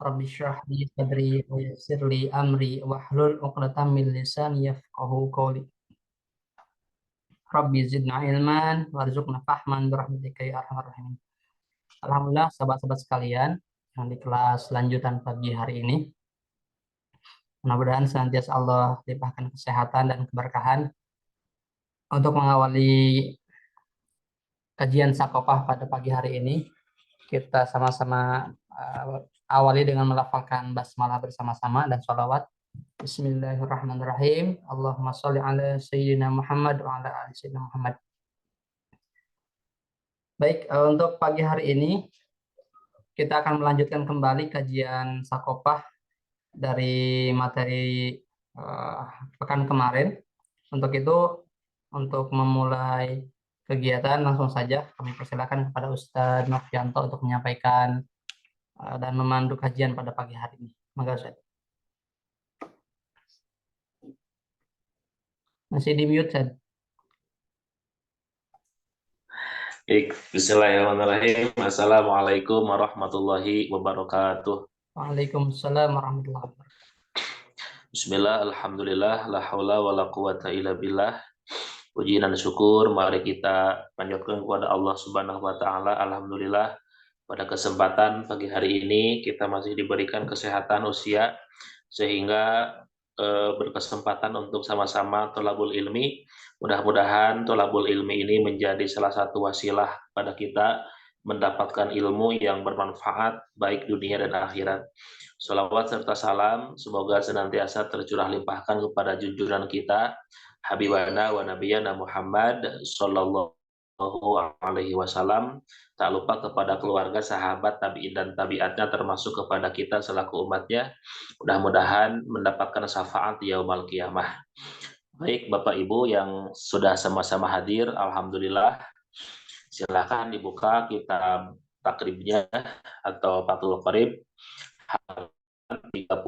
Rabbi shrah li sadri wa yassir li amri wahlul 'uqdatam min lisani yafqahu qawli. Rabbi zidna ilman warzuqna fahman birahmatika ya arhamar rahimin. Alhamdulillah sahabat-sahabat sekalian yang di kelas lanjutan pagi hari ini. Mudah-mudahan senantiasa Allah limpahkan kesehatan dan keberkahan untuk mengawali kajian Sakopah pada pagi hari ini. Kita sama-sama awali dengan melafalkan basmalah bersama-sama dan sholawat. Bismillahirrahmanirrahim. Allahumma sholli ala Sayyidina Muhammad wa ala ali Sayyidina Muhammad. Baik, untuk pagi hari ini kita akan melanjutkan kembali kajian Sakopah dari materi pekan kemarin. Untuk itu, untuk memulai kegiatan langsung saja kami persilakan kepada Ustadz Novianto untuk menyampaikan dan memandu kajian pada pagi hari ini. Maka Ustadz. Masih di mute, Ustadz. Bismillahirrahmanirrahim. Assalamualaikum warahmatullahi wabarakatuh. Waalaikumsalam warahmatullahi wabarakatuh. Bismillah, alhamdulillah, la haula wa la quwata illa billah. Puji dan syukur mari kita panjatkan kepada Allah Subhanahu wa taala. Alhamdulillah pada kesempatan pagi hari ini kita masih diberikan kesehatan usia sehingga berkesempatan untuk sama-sama thalabul ilmi. Mudah-mudahan thalabul ilmi ini menjadi salah satu wasilah pada kita mendapatkan ilmu yang bermanfaat baik dunia dan akhirat. Shalawat serta salam semoga senantiasa tercurah limpahkan kepada junjungan kita Habibana wa Nabiyana Muhammad sallallahu alaihi wasallam, tak lupa kepada keluarga, sahabat, tabi'in dan tabi'atnya, termasuk kepada kita selaku umatnya. Mudah-mudahan mendapatkan syafaat yaumul qiyamah. Baik Bapak Ibu yang sudah sama-sama hadir, alhamdulillah. Silakan dibuka kitab takribnya atau Fathul Qarib halaman 31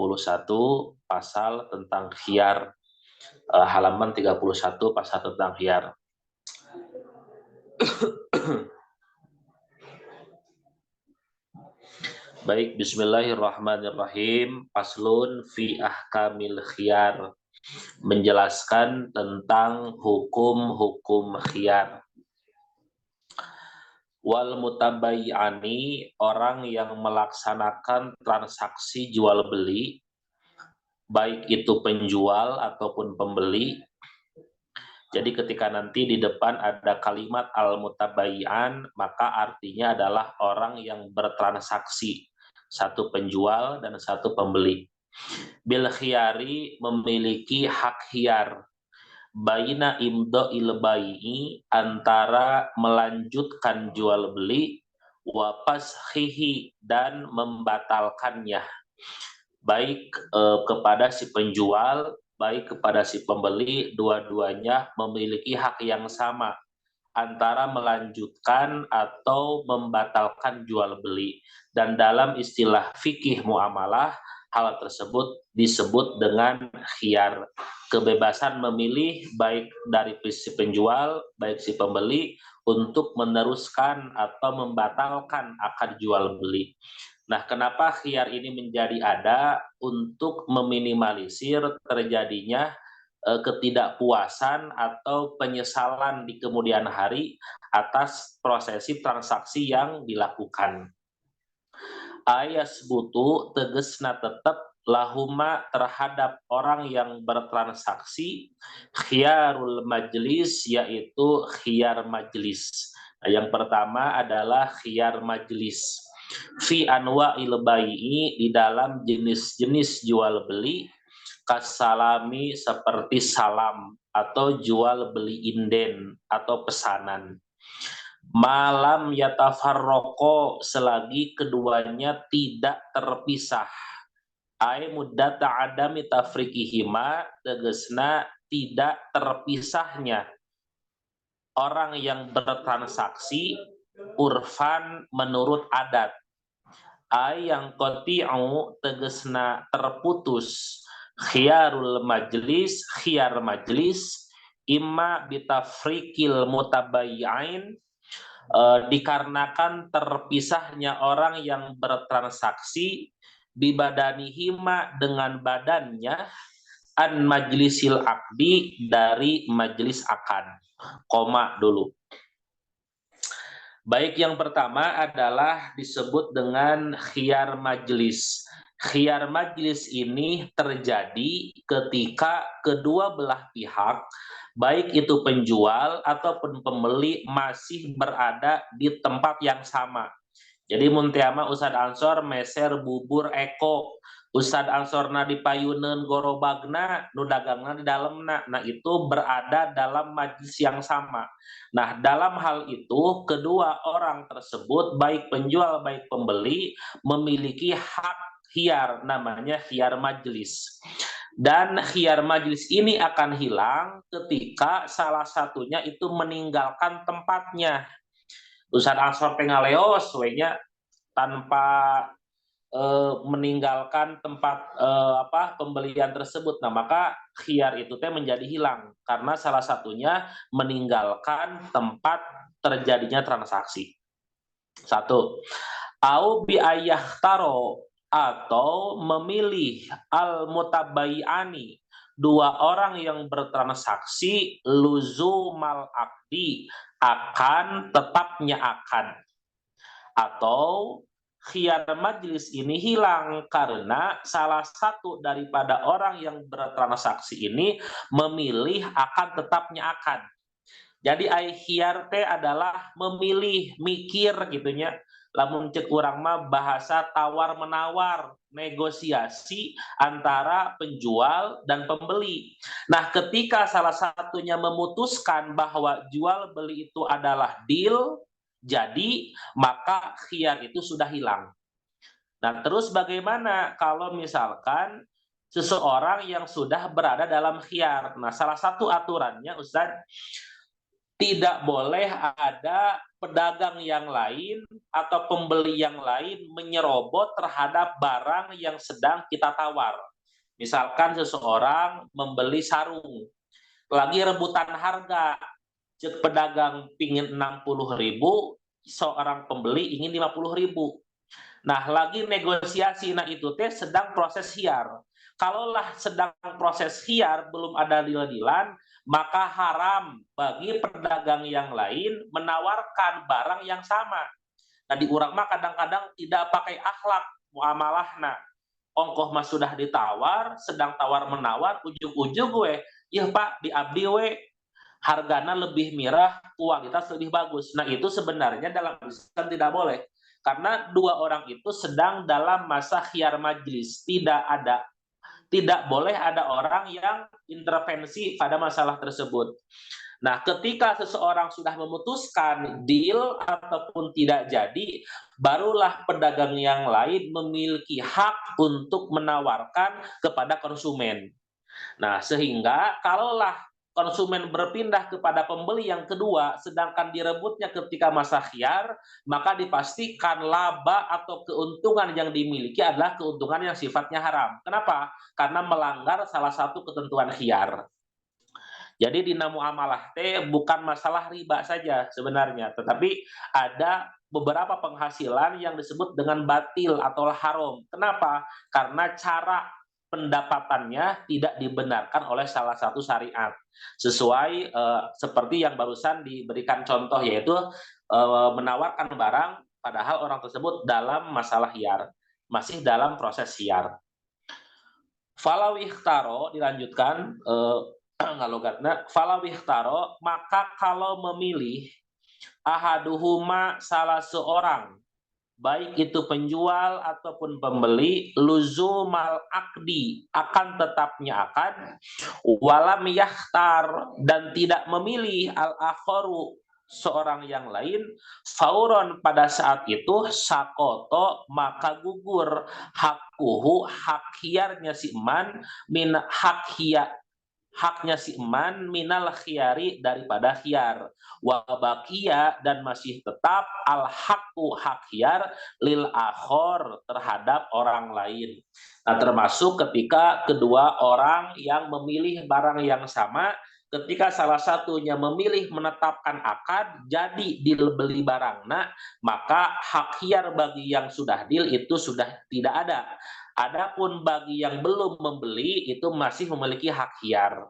pasal tentang khiyar. Halaman 31 pasal tentang khiyar. Baik, bismillahirrahmanirrahim. Paslun fi ahkamil khiyar. Menjelaskan tentang hukum-hukum khiyar. Wal mutabayyi'ani, orang yang melaksanakan transaksi jual beli, baik itu penjual ataupun pembeli. Jadi ketika nanti di depan ada kalimat al-mutabayyi'an, maka artinya adalah orang yang bertransaksi, satu penjual dan satu pembeli. Bil khiyari, memiliki hak khiyar. Baina imda'il bai'i, antara melanjutkan jual beli, wa fashihi, dan membatalkannya. Baik kepada si penjual, baik kepada si pembeli, dua-duanya memiliki hak yang sama antara melanjutkan atau membatalkan jual beli. Dan dalam istilah fikih muamalah, hal tersebut disebut dengan khiyar, kebebasan memilih baik dari si penjual, baik si pembeli untuk meneruskan atau membatalkan akad jual beli. Nah, kenapa khiyar ini menjadi ada? Untuk meminimalisir terjadinya ketidakpuasan atau penyesalan di kemudian hari atas prosesi transaksi yang dilakukan. Ayas butuh tegesna tetap lahuma terhadap orang yang bertransaksi khiyarul majlis, yaitu khiyar majlis. Nah, yang pertama adalah khiyar majlis. Fi anwa'il bai'i, di dalam jenis-jenis jual beli, kasalami, seperti salam atau jual beli inden atau pesanan. Malam yatafarroko, selagi keduanya tidak terpisah. Ai muddata adami tafrikihima, tegesna tidak terpisahnya orang yang bertransaksi urfan, menurut adat. Ai yang qati'u, tegesna terputus khiyarul majlis, khiyar majlis, imma bitafrikil mutabayyi'ain, dikarenakan terpisahnya orang yang bertransaksi bibadanihima dengan badannya, an majlisil akdi dari majelis akad. Koma dulu. Baik, yang pertama adalah disebut dengan khiyar majlis. Khiyar majlis ini terjadi ketika kedua belah pihak, baik itu penjual ataupun pembeli, masih berada di tempat yang sama. Jadi muntiama Ustad Ansor meser bubur Eko, Ustad Ansorna di payuneun gorobagna, nu dagangna di dalamna. Nah, itu berada dalam majlis yang sama. Nah, dalam hal itu kedua orang tersebut, baik penjual baik pembeli, memiliki hak khiyar, namanya khiyar majlis. Dan khiyar majlis ini akan hilang ketika salah satunya itu meninggalkan tempatnya. Ustad Ansor pengaleos we-nya tanpa meninggalkan tempat pembelian tersebut. Nah, maka khiyar itu teh menjadi hilang karena salah satunya meninggalkan tempat terjadinya transaksi. Satu, au bi ayahtaro, atau memilih al mutabayani, dua orang yang bertransaksi, luzumal akdi, akan tetapnya akad. Atau khiyar majlis ini hilang karena salah satu daripada orang yang bertransaksi ini memilih akan tetapnya akad. Jadi khiyar teh adalah memilih, mikir gitunya. Lamun cek urang mah bahasa tawar menawar, negosiasi antara penjual dan pembeli. Nah, ketika salah satunya memutuskan bahwa jual beli itu adalah deal, jadi maka khiyar itu sudah hilang. Nah, terus bagaimana kalau misalkan seseorang yang sudah berada dalam khiyar? Nah, salah satu aturannya, Ustaz, tidak boleh ada pedagang yang lain atau pembeli yang lain menyerobot terhadap barang yang sedang kita tawar. Misalkan seseorang membeli sarung, lagi rebutan harga, cek pedagang pingin 60.000, seorang pembeli ingin 50.000. Nah, lagi negosiasi, nah itu teh sedang proses khiyar. Kalaulah sedang proses khiyar, belum ada deal-dealan, maka haram bagi pedagang yang lain menawarkan barang yang sama. Nah, di urang mah kadang-kadang tidak pakai akhlak muamalahna. Ongkoh mah sudah ditawar, sedang tawar-menawar, ujung-ujung gue, ya Pak, di abdi we, hargana lebih murah, kualitas lebih bagus. Nah, itu sebenarnya dalam Islam tidak boleh. Karena dua orang itu sedang dalam masa khiyar majlis. Tidak boleh ada orang yang intervensi pada masalah tersebut. Nah, ketika seseorang sudah memutuskan deal ataupun tidak jadi, barulah pedagang yang lain memiliki hak untuk menawarkan kepada konsumen. Nah, sehingga kalaulah konsumen berpindah kepada pembeli yang kedua, sedangkan direbutnya ketika masa khiyar, maka dipastikan laba atau keuntungan yang dimiliki adalah keuntungan yang sifatnya haram. Kenapa? Karena melanggar salah satu ketentuan khiyar. Jadi di muamalah teh bukan masalah riba saja sebenarnya, tetapi ada beberapa penghasilan yang disebut dengan batil atau haram. Kenapa? Karena cara pendapatannya tidak dibenarkan oleh salah satu syariat. Sesuai seperti yang barusan diberikan contoh, yaitu menawarkan barang padahal orang tersebut dalam masalah khiyar, masih dalam proses khiyar. Falau ikhtaro, dilanjutkan ngalogatna, falau ikhtaro, maka kalau memilih ahaduhuma, salah seorang, baik itu penjual ataupun pembeli, luzumal akdi, akan tetapnya akad, walam yakhtar, dan tidak memilih al akharu, seorang yang lain, fauron, pada saat itu sakoto, maka gugur hakuhu, hak khiyarnya si eman, min haknya si eman, minal khiyari, daripada khiyar, wabakia, dan masih tetap al haku, hak khiyar, lil akhor, terhadap orang lain. Nah, termasuk ketika kedua orang yang memilih barang yang sama, ketika salah satunya memilih menetapkan akad jadi deal beli barangna, maka hak khiyar bagi yang sudah deal itu sudah tidak ada. Adapun bagi yang belum membeli itu masih memiliki hak khiyar.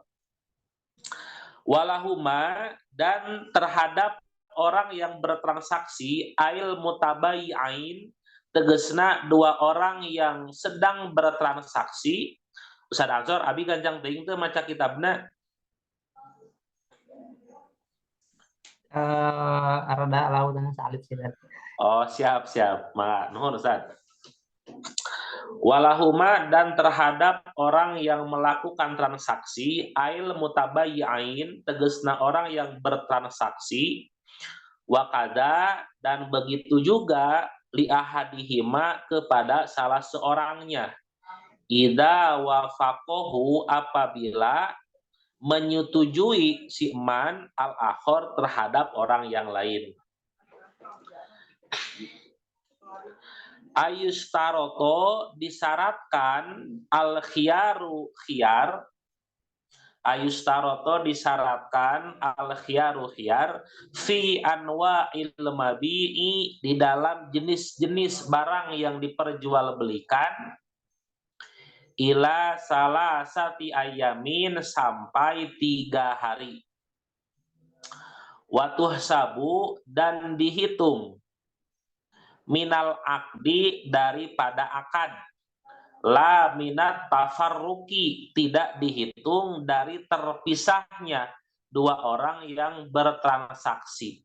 Walahuma, dan terhadap orang yang bertransaksi, ail mutabayi'ain, tegesna dua orang yang sedang bertransaksi. Ustaz Azhar, abi ganjang teuing teu maca kitabna. Rada lautan salib sih. Oh, siap. Nuhun Ustaz. Walahuma, dan terhadap orang yang melakukan transaksi, ail mutabayyi'ain, tegesna orang yang bertransaksi, wakada, dan begitu juga li ahadihima, kepada salah seorangnya, ida wafaqohu, apabila menyetujui si man al-akhor terhadap orang yang lain. Ayustaroto, disyaratkan al-khiyaru khiyar, ayustaroto disyaratkan al-khiyaru khiyar fi anwa'il mabi'i, di dalam jenis-jenis barang yang diperjualbelikan, ila salasati ayamin, sampai 3 hari. Watuh sabu, dan dihitung, minal akdi, daripada akad, la minat tafarruki, tidak dihitung dari terpisahnya dua orang yang bertransaksi.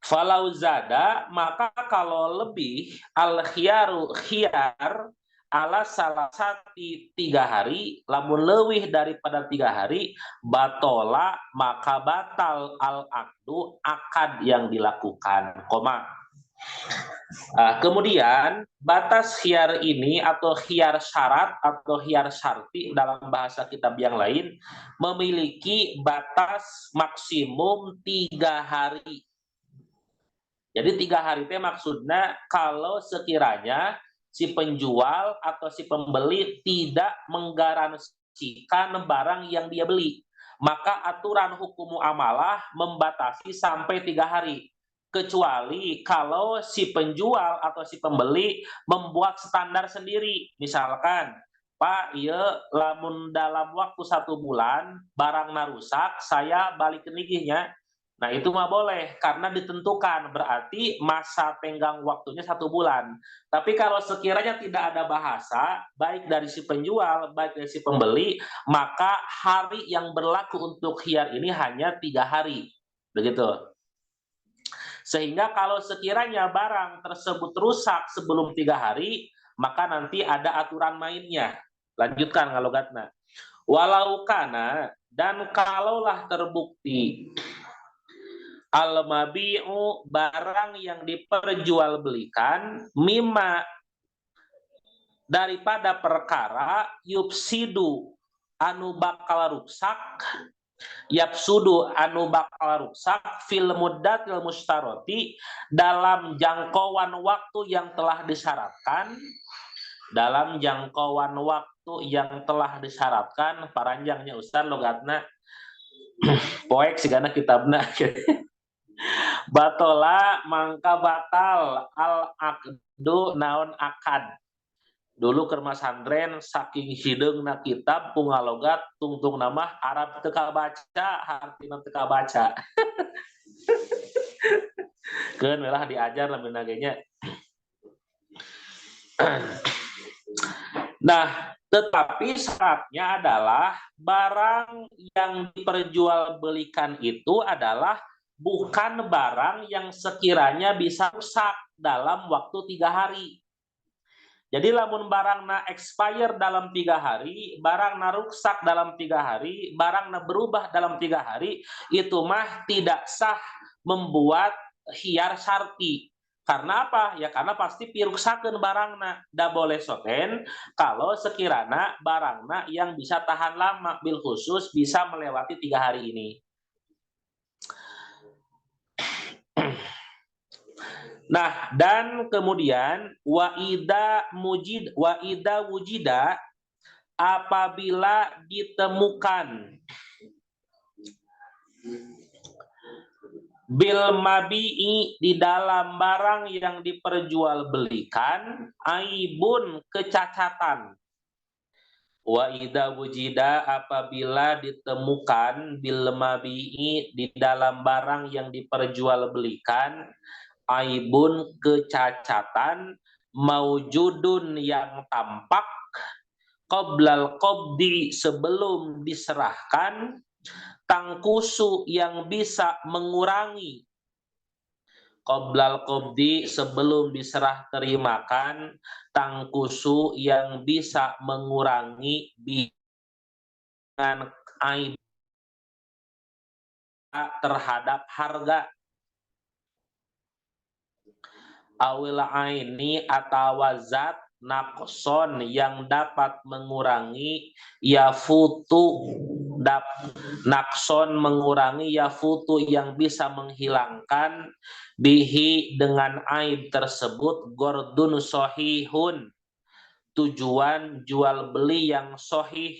Falau zada, maka kalau lebih, al khiyaru khiyar, ala salasati 3 hari, lamun leuwih daripada 3 hari, batola, maka batal al akdu, akad yang dilakukan. Kemudian batas khiyar ini, atau khiyar syarat atau khiyar syarti dalam bahasa kitab yang lain, memiliki batas maksimum 3 hari. Jadi 3 hari itu maksudnya kalau sekiranya si penjual atau si pembeli tidak menggaransikan barang yang dia beli, maka aturan hukum muamalah membatasi sampai 3 hari. Kecuali kalau si penjual atau si pembeli membuat standar sendiri. Misalkan, Pak, iya lamun dalam waktu 1 bulan barang rusak, saya balikin ligihnya. Nah itu mah boleh, karena ditentukan, berarti masa tenggang waktunya 1 bulan. Tapi kalau sekiranya tidak ada bahasa, baik dari si penjual, baik dari si pembeli, maka hari yang berlaku untuk khiyar ini hanya 3 hari. Begitu. Sehingga kalau sekiranya barang tersebut rusak sebelum 3 hari, maka nanti ada aturan mainnya. Lanjutkan kalau gatna. Walau kana, dan kalaulah terbukti, al-mabi'u, barang yang diperjualbelikan, mimma, daripada perkara, yufsidu, anu bakal rusak, yapsudu, anu bakal rusak, fil muddatil mustaroti, dalam jangkauan waktu yang telah disyaratkan, dalam jangkauan waktu yang telah disyaratkan. Paranjangnya Ustaz logatna poek sigana kitabna. Batola, mangka batal al akdu, naon akad. Dulu keur masandren saking hideungna kitab pungalogat tungtung nama Arab teka baca, hartina teka baca. Keun melah diajar lamun nagenya. Nah, tetapi syaratnya adalah barang yang diperjualbelikan itu adalah bukan barang yang sekiranya bisa rusak dalam waktu 3 hari. Jadi lamun barang expire dalam 3 hari, barang rusak dalam 3 hari, barang berubah dalam 3 hari, itu mah tidak sah membuat khiyar syarti. Karena apa? Ya karena pasti piruksakeun barangna. Da boleh soten kalau sekiranya barangna yang bisa tahan lama, bil khusus bisa melewati 3 hari ini. Nah, dan kemudian wa ida wujida, apabila ditemukan bil mabi'i di dalam barang yang diperjualbelikan aibun kecacatan. Wa idza wujida apabila ditemukan bil mabi'i di dalam barang yang diperjualbelikan aibun kecacatan maujudun yang tampak qoblal qabdi sebelum diserahkan tangkusu yang bisa mengurangi qoblal qabdi sebelum diserah terimakan tangkusu yang bisa mengurangi dengan aib terhadap harga awil aini atau zat naqson yang dapat mengurangi naqson mengurangi yafutu yang bisa menghilangkan bihi dengan aib tersebut gordun sohihun tujuan jual beli yang sohih.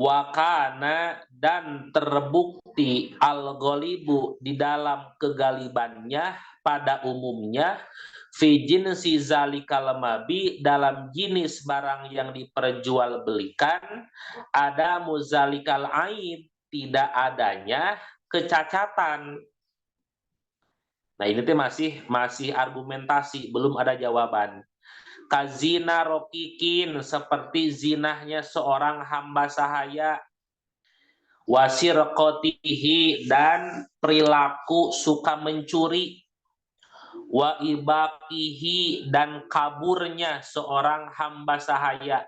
Wakana dan terbukti al-ghalibu di dalam kegalibannya pada umumnya fi jinsi zalikal mabi dalam jenis barang yang diperjualbelikan ada muzalikal aib tidak adanya kecacatan. Nah ini tuh masih argumentasi, belum ada jawaban. Kazina rokikin seperti zinahnya seorang hamba sahaya, wasir kotihi dan perilaku suka mencuri, wa ibakihi dan kaburnya seorang hamba sahaya.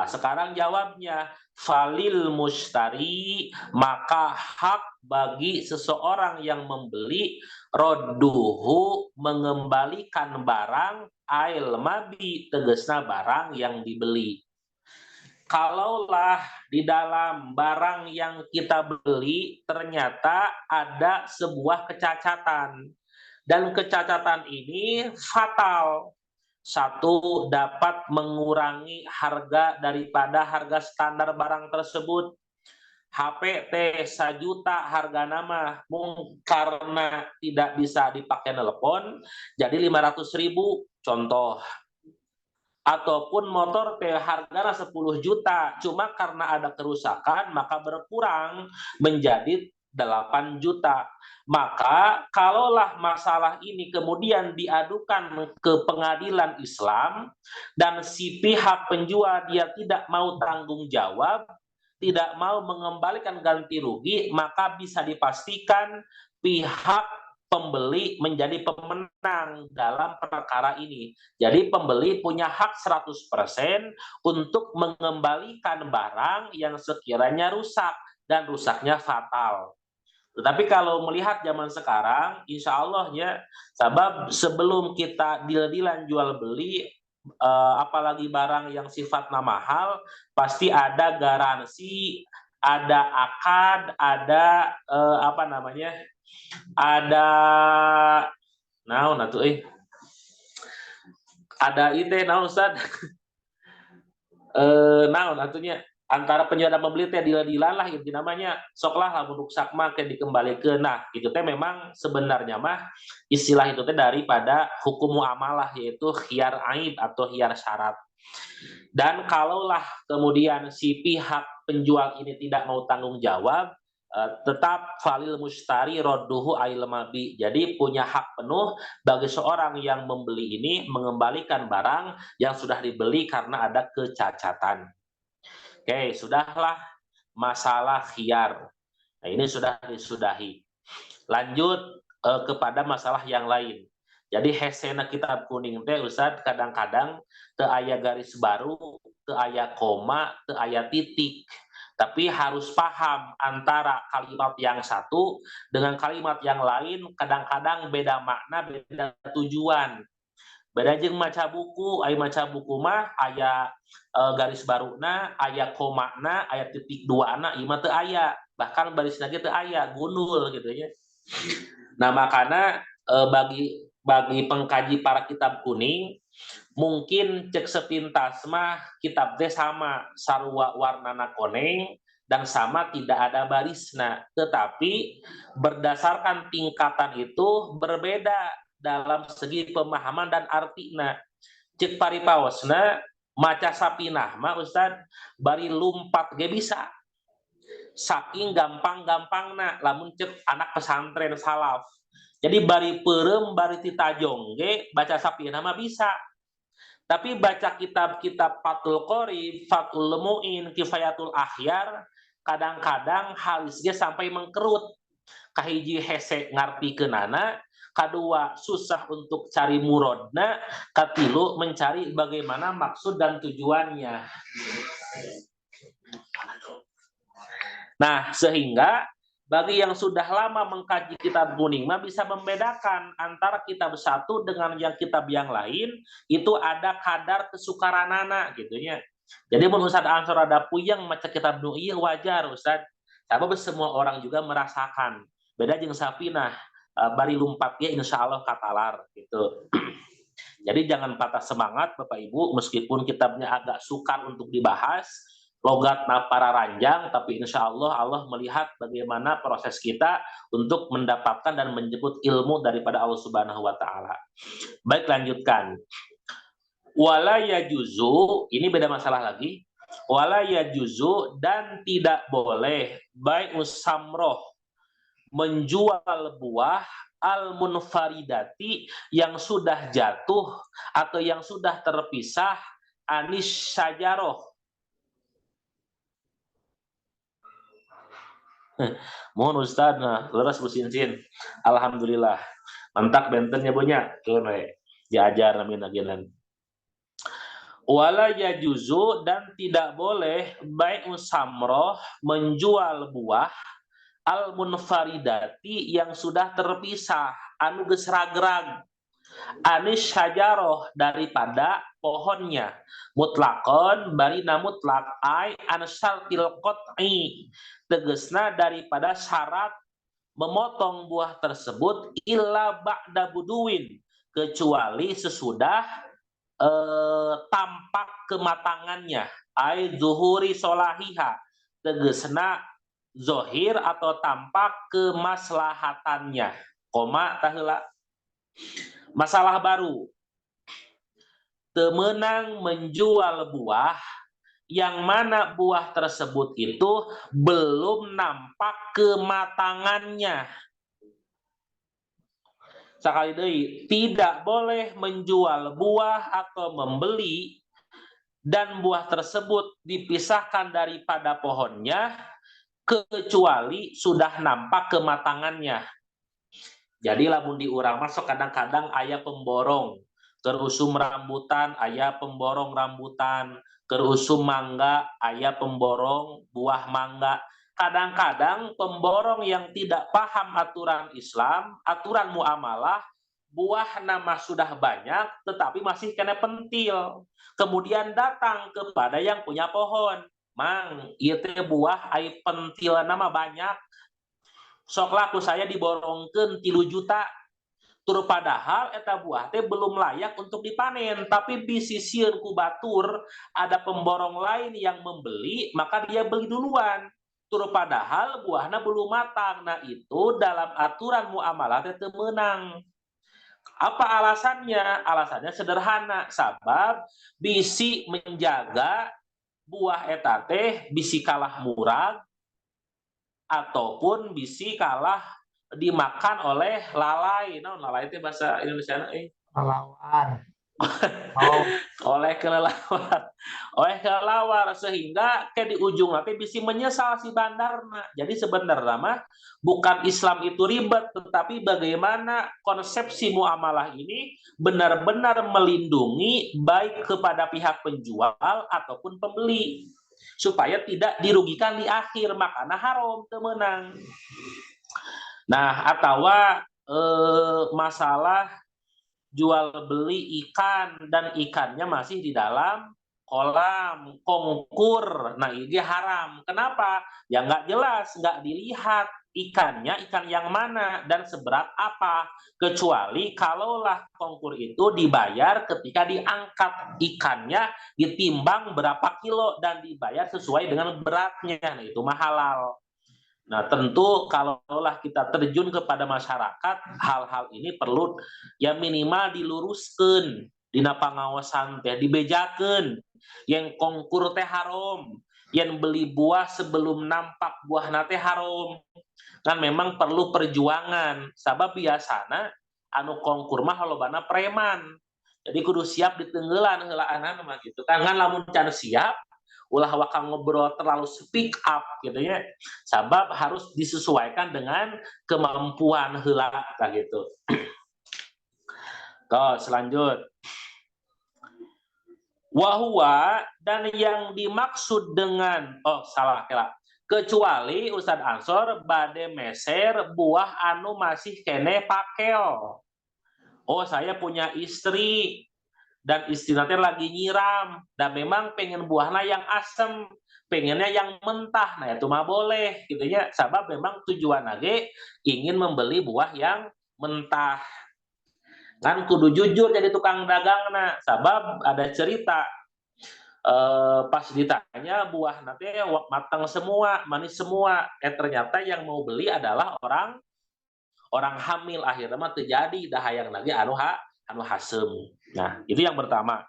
Sekarang jawabnya falil mustari maka hak bagi seseorang yang membeli rodduhu mengembalikan barang ail mabi tegesna barang yang dibeli. Kalaulah di dalam barang yang kita beli ternyata ada sebuah kecacatan dan kecacatan ini fatal. Satu, dapat mengurangi harga daripada harga standar barang tersebut. HP teh 1 juta harga nama karena tidak bisa dipakai telepon jadi 500.000 contoh. Ataupun motor teh harganya 10 juta cuma karena ada kerusakan maka berkurang menjadi 8 juta. Maka kalaulah masalah ini kemudian diadukan ke pengadilan Islam dan si pihak penjual dia tidak mau tanggung jawab, tidak mau mengembalikan ganti rugi, maka bisa dipastikan pihak pembeli menjadi pemenang dalam perkara ini. Jadi pembeli punya hak 100% untuk mengembalikan barang yang sekiranya rusak dan rusaknya fatal. Tetapi kalau melihat zaman sekarang, insya Allah ya, sebab sebelum kita deal-dealan jual beli, apalagi barang yang sifatnya mahal, pasti ada garansi, ada akad, ada ada ada ide Ustaz. Atunya antara penjual dan pembeli teh deal-dealan lah itu namanya soklah lah untuk sakma kayak dikembalikan. Nah itu teh memang sebenarnya mah istilah itu teh daripada hukum muamalah yaitu khiyar aib atau khiyar syarat. Dan kalaulah kemudian si pihak penjual ini tidak mau tanggung jawab, tetap falil mustari rodduhu ail mabi. Jadi punya hak penuh bagi seorang yang membeli ini mengembalikan barang yang sudah dibeli karena ada kecacatan. Oke, sudahlah masalah khiyar. Nah, ini sudah disudahi. Lanjut kepada masalah yang lain. Jadi hesena kitab kuning teh Ustaz kadang-kadang teu aya garis baru, teu aya koma, teu aya titik. Tapi harus paham antara kalimat yang satu dengan kalimat yang lain kadang-kadang beda makna, beda tujuan. Beda jeung maca buku, aya maca buku mah aya garis baruna, aya komana, aya titik duana, ieu mah teu aya. Bahkan barisna ge teu aya, gundul gitu ya. Nah, makana bagi pengkaji para kitab kuning mungkin cek sepintas mah kitab teh sama sarua warnana koneng dan sama tidak ada barisna, tetapi berdasarkan tingkatan itu berbeda dalam segi pemahaman dan artinya. Cek paripawasna maca sapinah mah Ustad bari lumpat ge bisa saking gampang-gampangna lamun cek anak pesantren salaf. Jadi bari perem bari titajong ge baca sapinah mah bisa. Tapi baca kitab-kitab Fathul Qorib, Fathul Muin, Kifayatul Akhyar, kadang-kadang halisnya sampai mengkerut. Kahiji hese ngartikeunana, kedua susah untuk cari murodna, katilu mencari bagaimana maksud dan tujuannya. Nah, sehingga bagi yang sudah lama mengkaji kitab kuning mah bisa membedakan antara kitab satu dengan yang kitab yang lain, itu ada kadar kesukaranana gitunya. Jadi mun Ustaz Ansor ada puyeng maca kitab nu ieu wajar Ustaz. Sabab semua orang juga merasakan. Beda jeung sapinah bari lumpat ya insyaallah katalar gitu. Jadi jangan patah semangat Bapak Ibu meskipun kitabnya agak sukar untuk dibahas, logatna para ranjang, tapi insya Allah Allah melihat bagaimana proses kita untuk mendapatkan dan menjemput ilmu daripada Allah Subhanahu wa Ta'ala. Baik, lanjutkan. Wala yajuzu, ini beda masalah lagi. Wala yajuzu, dan tidak boleh baik usamroh menjual buah al-munfaridati yang sudah jatuh atau yang sudah terpisah anis syajaroh. Mohon Ustaz, nah, leres businsin. Alhamdulillah. Mantak bentennya punya. Tuh, diajar namin aginan. Wala yajuzu, dan tidak boleh baik usamroh menjual buah al-munfaridati yang sudah terpisah, anu geus ragrag, anis syajaroh daripada pohonnya, mutlakon barina mutlak ai ansartil qot'i, tegesna daripada syarat memotong buah tersebut illa ba'da buduwin, kecuali sesudah tampak kematangannya, ai zuhuri solahiha, tegesna zohir atau tampak kemaslahatannya, koma tahela. Masalah baru, temenang menjual buah yang mana buah tersebut itu belum nampak kematangannya. Sekali deui, tidak boleh menjual buah atau membeli dan buah tersebut dipisahkan daripada pohonnya kecuali sudah nampak kematangannya. Jadi lamun di urang masuk kadang-kadang aya pemborong, kerusum rambutan aya pemborong rambutan, kerusum mangga aya pemborong buah mangga. Kadang-kadang pemborong yang tidak paham aturan Islam, aturan muamalah, buah nama sudah banyak tetapi masih kena pentil. Kemudian datang kepada yang punya pohon, Mang, ieu teh buah ai pentil nama banyak. Sok laku saya diborongkeun 3 juta. Tur padahal eta buah teh belum layak untuk dipanen, tapi bisisieun ku batur ada pemborong lain yang membeli, maka dia beli duluan. Tur padahal buahnya belum matang. Nah, itu dalam aturan muamalah teh menang. Apa alasannya? Alasannya sederhana, sabab bisi menjaga buah eta teh bisi kalah murah ataupun bisi kalah dimakan oleh lalai. Nah, lalai itu bahasa Indonesia Kelelawar. Oh, oleh kelelawar sehingga ke di ujung nanti bisa menyesal si bandarna. Jadi sebenarnya mah bukan Islam itu ribet, tetapi bagaimana konsepsi muamalah ini benar-benar melindungi baik kepada pihak penjual ataupun pembeli supaya tidak dirugikan di akhir, makanya haram temenang. Nah, atau masalah jual beli ikan dan ikannya masih di dalam kolam kongkur, nah ini haram. Kenapa? Ya nggak jelas, nggak dilihat ikannya ikan yang mana dan seberat apa, kecuali kalaulah kongkur itu dibayar ketika diangkat ikannya, ditimbang berapa kilo dan dibayar sesuai dengan beratnya. Nah, itu mah halal. Nah, tentu kalaulah kita terjun kepada masyarakat, hal-hal ini perlu ya minimal diluruskan, dina pangawasan teh dibejakeun, yang kongkur teh haram, yang beli buah sebelum nampak buah teh haram. Kan memang perlu perjuangan, sabab biasana anu kongkur mah halobana preman. Jadi kudu siap ditenggelan heulaanan mah gitu kan. Ngan lamun can siap ulah wakang ngobrol terlalu speak up gitu ya, sabab harus disesuaikan dengan kemampuan heula gitu. Tuh, selanjut. Wahwa dan yang dimaksud dengan salah kira. Kecuali Ustadz Ansor bade meser buah anu masih kene pakel. Oh, saya punya istri dan istri nanti lagi nyiram dan memang pengen buahnya yang asem, pengennya yang mentah. Nah, itu mah boleh gitu ya, sabab memang tujuan lagi ingin membeli buah yang mentah. Kan kudu jujur jadi tukang dagang. Nah, sabab ada cerita pas ditanya buah nanti matang semua, manis semua, ternyata yang mau beli adalah orang hamil. Akhirnya mah terjadi dah hayang lagi anu hasem. Nah, itu yang pertama.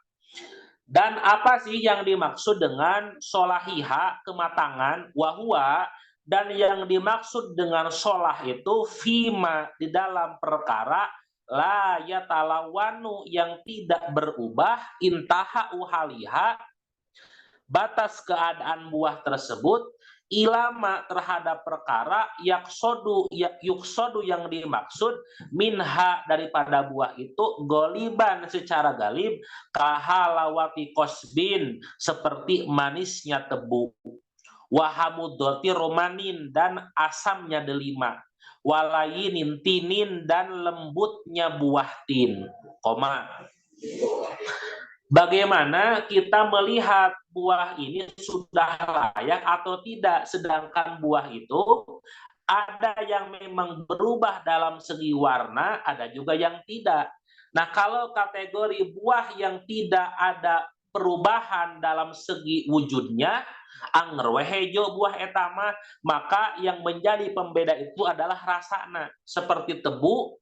Dan apa sih yang dimaksud dengan solahiha, kematangan, wahua, dan yang dimaksud dengan solah itu fima, di dalam perkara la yatalawanu, yang tidak berubah, intaha uhaliha, batas keadaan buah tersebut, ilama, terhadap perkara yuksodu, yang dimaksud minha, daripada buah itu, goliban, secara galib, kahalawati kosbin, seperti manisnya tebu, wahamudoti romanin, dan asamnya delima, walayinin tinin, dan lembutnya buah tin, koma. Bagaimana kita melihat buah ini sudah layak atau tidak, sedangkan buah itu ada yang memang berubah dalam segi warna, ada juga yang tidak. Nah, kalau kategori buah yang tidak ada perubahan dalam segi wujudnya, anger we hejo buah etama, maka yang menjadi pembeda itu adalah rasana. Seperti tebu,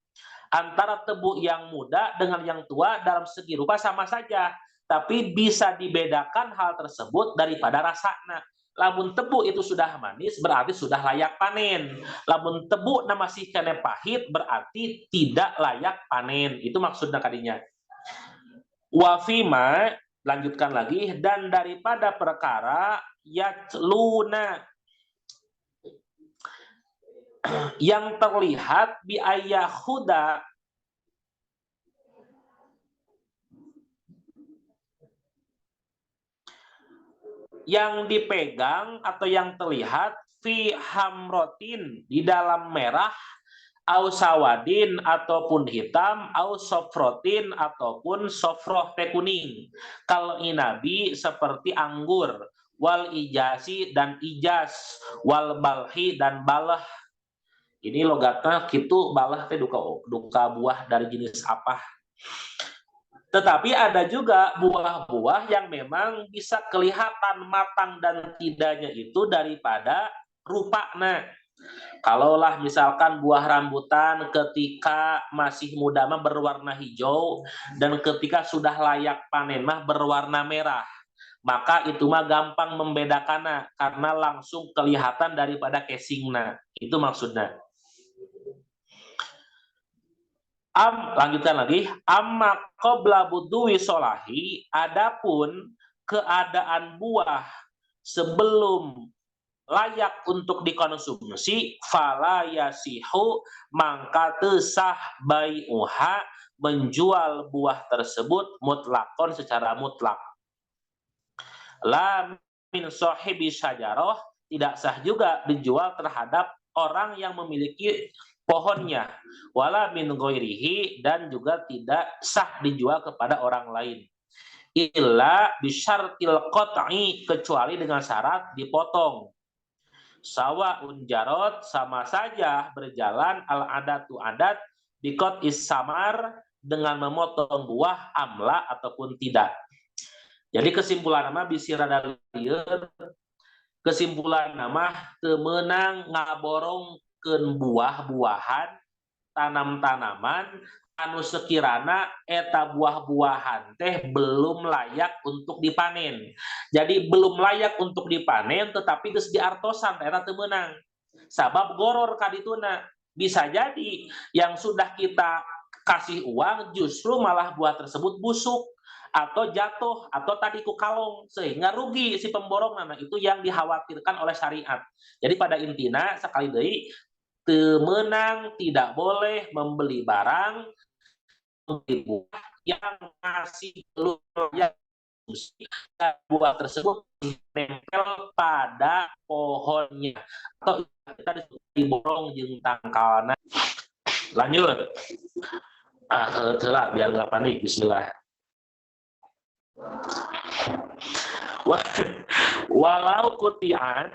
antara tebu yang muda dengan yang tua dalam segi rupa sama saja, tapi bisa dibedakan hal tersebut daripada rasana. Lamun tebu itu sudah manis berarti sudah layak panen. Lamun tebu masih kena pahit berarti tidak layak panen. Itu maksudnya kadinya. Wafima, lanjutkan lagi, dan daripada perkara yatluna, yang terlihat biayahuda, yang dipegang atau yang terlihat, fi hamrotin, di dalam merah, au sawadin, ataupun hitam, au sofrotin, ataupun sofroh teh kuning, kalau inabi, seperti anggur, wal ijasi, dan ijas, wal balhi, dan balah. Ini logatnya gitu, balah teh duka buah dari jenis apa. Tetapi ada juga buah-buah yang memang bisa kelihatan matang dan tidaknya itu daripada rupanya. Kalaulah misalkan buah rambutan ketika masih muda mah berwarna hijau, dan ketika sudah layak panen mah berwarna merah, maka itu mah gampang membedakannya karena langsung kelihatan daripada casingnya. Itu maksudnya. Lanjutkan lagi, amma qabla budui solahi, adapun keadaan buah sebelum layak untuk dikonsumsi, fala yasihu, mangka teu sah bai'uha, menjual buah tersebut mutlakon, secara mutlak. La min sahibi syajarah, tidak sah juga dijual terhadap orang yang memiliki pohonnya, wala min ghairihi, dan juga tidak sah dijual kepada orang lain, illa bisyartil qat'i, kecuali dengan syarat dipotong. Sawaun jarot, sama saja berjalan al adatu adat bikot is samar, dengan memotong buah amla ataupun tidak. Jadi kesimpulan nama bisi rada lieur, kesimpulan nama temenang ngaborongkeun buah-buahan, tanam-tanaman anu sekirana eta buah-buahan teh belum layak untuk dipanen. Jadi belum layak untuk dipanen tetapi geus diartosan eta teu meunang. Sabab goror kadituna. Bisa jadi yang sudah kita kasih uang justru malah buah tersebut busuk atau jatuh atau tadi ku kalong sehingga rugi si pemborong. Nah itu yang dikhawatirkan oleh syariat. Jadi pada intinya sekali deui temenang tidak boleh membeli barang buah yang masih belum layak buah tersebut nempel pada pohonnya atau kita diborong jeung tangkalna. Lanjut. Telah biar nggak panik. Bismillah. Walau kutian,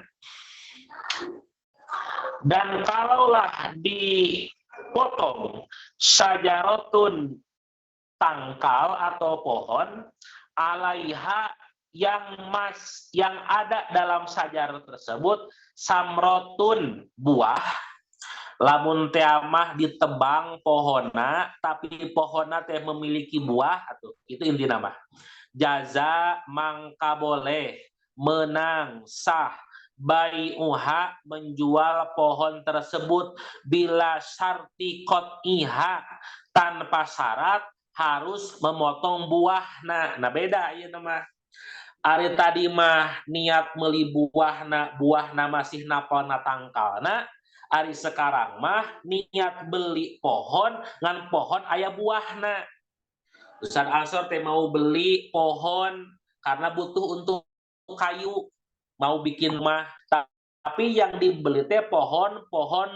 dan kalaulah dipotong sajarotun, tangkal atau pohon, alaiha, yang ada dalam sajar tersebut, samrotun, buah, lamun teh mah ditebang pohona tapi pohona teh memiliki buah, atau itu inti nama jaza mangka boleh menang sah bai'uha, menjual pohon tersebut, bila syarti qot'iha, tanpa syarat harus memotong buah. Nah beda ieu mah. Ari tadi mah niat meuli buahna masih napona tangkalna. Ari sekarang mah niat beli pohon ngan pohon aya buahna. Ustaz Ansor teh mau beli pohon karena butuh untuk kayu, mau bikin rumah, tapi yang dibeli teh pohon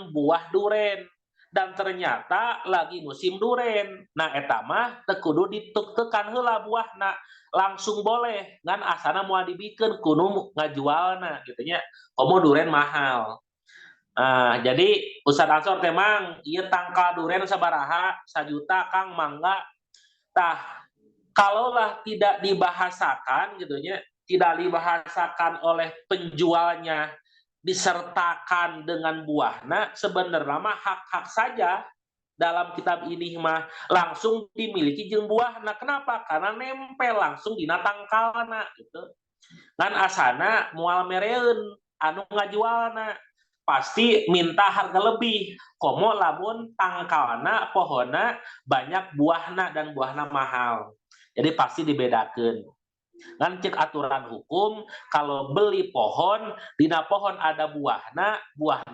buah duren, dan ternyata lagi musim duren. Nah eta mah teu kudu ditekan heula buahna, langsung boleh ngan asana moal dibikeun kudu ngajualna gitu nya. Komo duren mahal. Nah, jadi Ustaz Ansor teh mang ieu tangkal duren sabaraha? 1 juta Kang, mangga. Tah kalaulah tidak dibahasakan gitu nya, tidak dibahasakan oleh penjualnya disertakan dengan buahna, sebenarnya mah hak-hak saja dalam kitab ini mah langsung dimiliki jeung buahna. Kenapa? Karena nempel langsung dina tangkalna gitu. Kan asana moal mereun anu ngajualna pasti minta harga lebih. Komo lamun tangkalna pohona banyak buahna dan buahna mahal. Jadi pasti dibedakan. Kan cek aturan hukum, kalau beli pohon, dina pohon ada buahna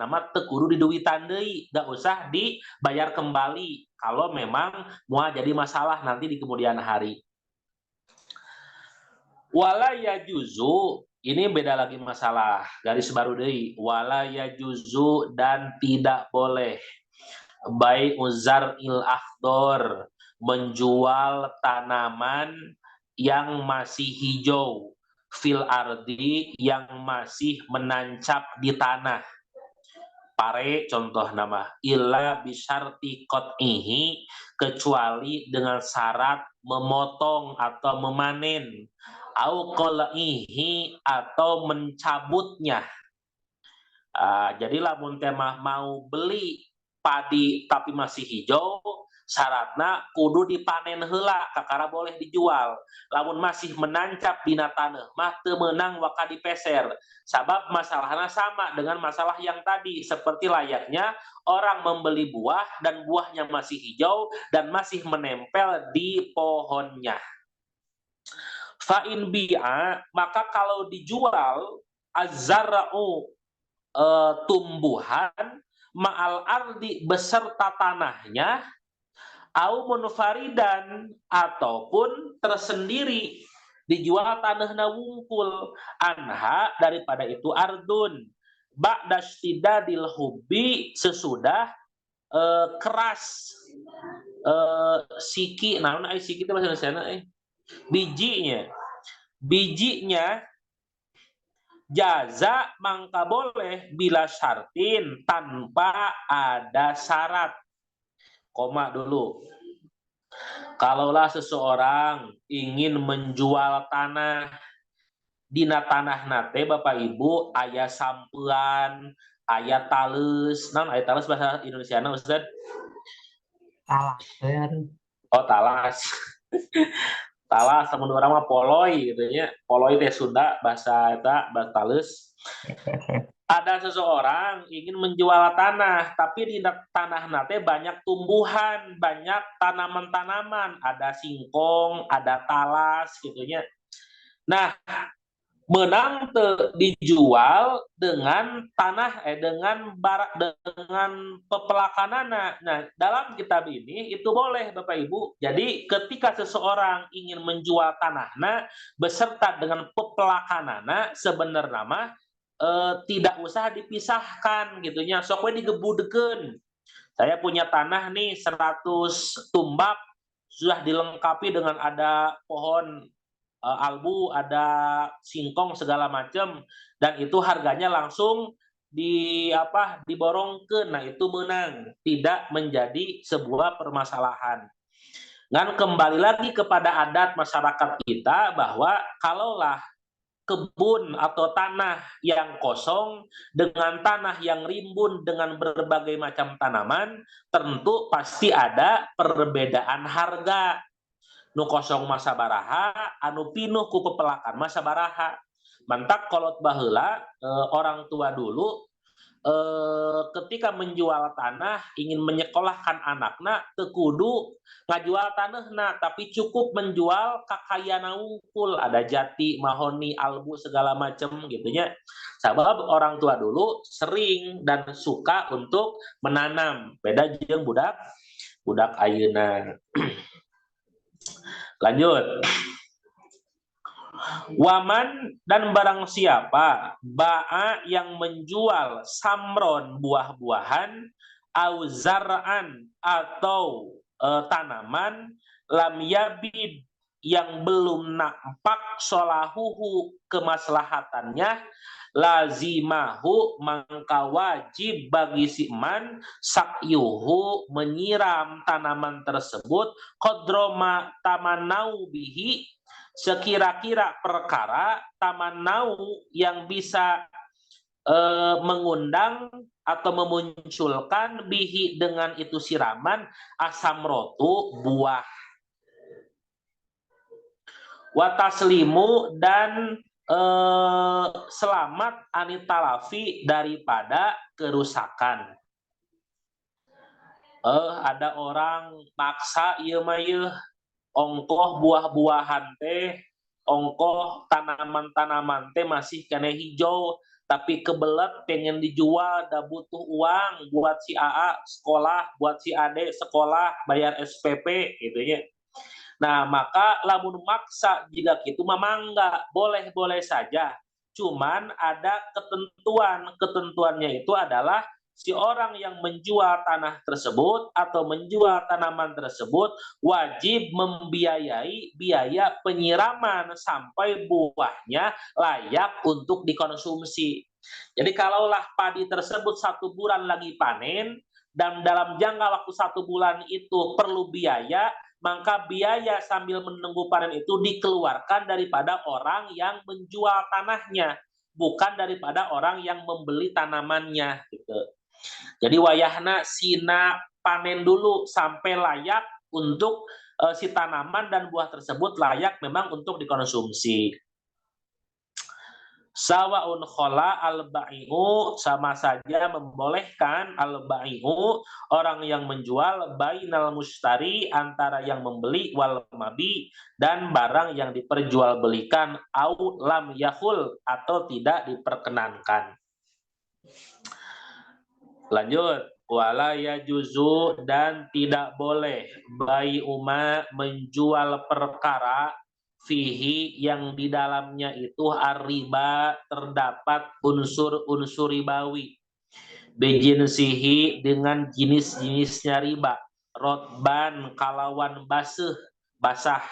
mah teu kudu diduitan deui, gak usah dibayar kembali kalau memang mau jadi masalah nanti di kemudian hari. Wala yajuzu, ini beda lagi masalah, garis baru deui. Wala yajuzu, dan tidak boleh bai'u zar'il akhdar, menjual tanaman yang masih hijau, fil ardi, yang masih menancap di tanah. Pare contoh nama, illa bisyarti qot'ihi, kecuali dengan syarat memotong atau memanen, au qol'ihi, atau mencabutnya. Jadi lamun temah mau beli padi tapi masih hijau, syaratna kudu dipanen heula kakara boleh dijual. Lamun masih menancap dina taneuh mah teu meunang waka dipeser. Sabab masalahna sama dengan masalah yang tadi, seperti layaknya orang membeli buah dan buahnya masih hijau dan masih menempel di pohonnya. Fa in bi'a, maka kalau dijual az-zar'u, tumbuhan, ma'al ardi, beserta tanahnya, au munfaridan, ataupun tersendiri, dijual tanahna wungkul, anha, daripada itu ardun, ba'da istidadil hubbi, sesudah keras siki, naon ai siki teh bahasa Indonesia bijinya Jaza mangka boleh bila syartin tanpa ada syarat. Koma dulu. Kalaulah seseorang ingin menjual tanah, dina tanah nate Bapak Ibu aya sampean, aya tales. Naon aya tales bahasa Indonesiana Ustaz? Salah. Oh, talas. Talas temen orang mah poloy gitu nya. Poloy teh Sunda, bahasa eta bahasa tales. Ada seseorang ingin menjual tanah, tapi di tanah nate banyak tumbuhan, banyak tanaman-tanaman, ada singkong, ada talas gitunya. Nah, menang dijual dengan tanah dengan pepelakanana. Nah, dalam kitab ini itu boleh Bapak Ibu. Jadi ketika seseorang ingin menjual tanahnya beserta dengan pepelakanana, sebenarnya mah tidak usah dipisahkan gitunya. Sok we digebudekeun. Saya punya tanah nih 100 tumbak, sudah dilengkapi dengan ada pohon albu, ada singkong segala macam, dan itu harganya langsung diborongkeun. Nah, itu menang, tidak menjadi sebuah permasalahan. Dan kembali lagi kepada adat masyarakat kita bahwa kalaulah kebun atau tanah yang kosong dengan tanah yang rimbun dengan berbagai macam tanaman, tentu pasti ada perbedaan harga. Nu kosong masa baraha, anu pinuh ku pepelakan masa baraha. Mantak kolot baheula orang tua dulu ketika menjual tanah ingin menyekolahkan anakna teu kudu ngajual tanahna, tapi cukup menjual kakayana wungkul, ada jati, mahoni, albu segala macam gitunya. Sabab orang tua dulu sering dan suka untuk menanam. Beda jeung budak ayeuna. Lanjut. Waman dan barang siapa ba'a yang menjual samron buah-buahan au zar'an atau tanaman lam yabid yang belum nampak solahuhu kemaslahatannya lazimahu mangka wajib bagi si man sakyuhu menyiram tanaman tersebut kodroma tamanau bihi sekira-kira perkara tamanau yang bisa mengundang atau memunculkan bihi dengan itu siraman asam rotu buah wataslimu dan selamat anitalafi daripada kerusakan. Ada orang maksa ieu mah ongkoh buah-buahan teh, ongkoh tanaman-tanaman teh masih kena hijau, tapi kebelet pengen dijual, dah butuh uang buat si AA sekolah, buat si Ade sekolah, bayar SPP gitu ya. Nah, maka lamun maksa jika gitu mangga, boleh-boleh saja. Cuman ada ketentuannya itu adalah si orang yang menjual tanah tersebut atau menjual tanaman tersebut wajib membiayai biaya penyiraman sampai buahnya layak untuk dikonsumsi. Jadi kalaulah padi tersebut 1 bulan lagi panen dan dalam jangka waktu 1 bulan itu perlu biaya, maka biaya sambil menunggu panen itu dikeluarkan daripada orang yang menjual tanahnya, bukan daripada orang yang membeli tanamannya gitu. Jadi wayahna sina panen dulu sampai layak untuk si tanaman dan buah tersebut layak memang untuk dikonsumsi. Sawaun khola al-bai'u, sama saja membolehkan al-bai'u orang yang menjual bainal mustari antara yang membeli wal mabi dan barang yang diperjualbelikan au lam yahul atau tidak diperkenankan. Lanjut, wala yajuzu dan tidak boleh bai'uma menjual perkara fihi yang di dalamnya itu ar-riba terdapat unsur-unsur ribawi bijinsihi dengan jenis-jenisnya riba rotban kalawan basah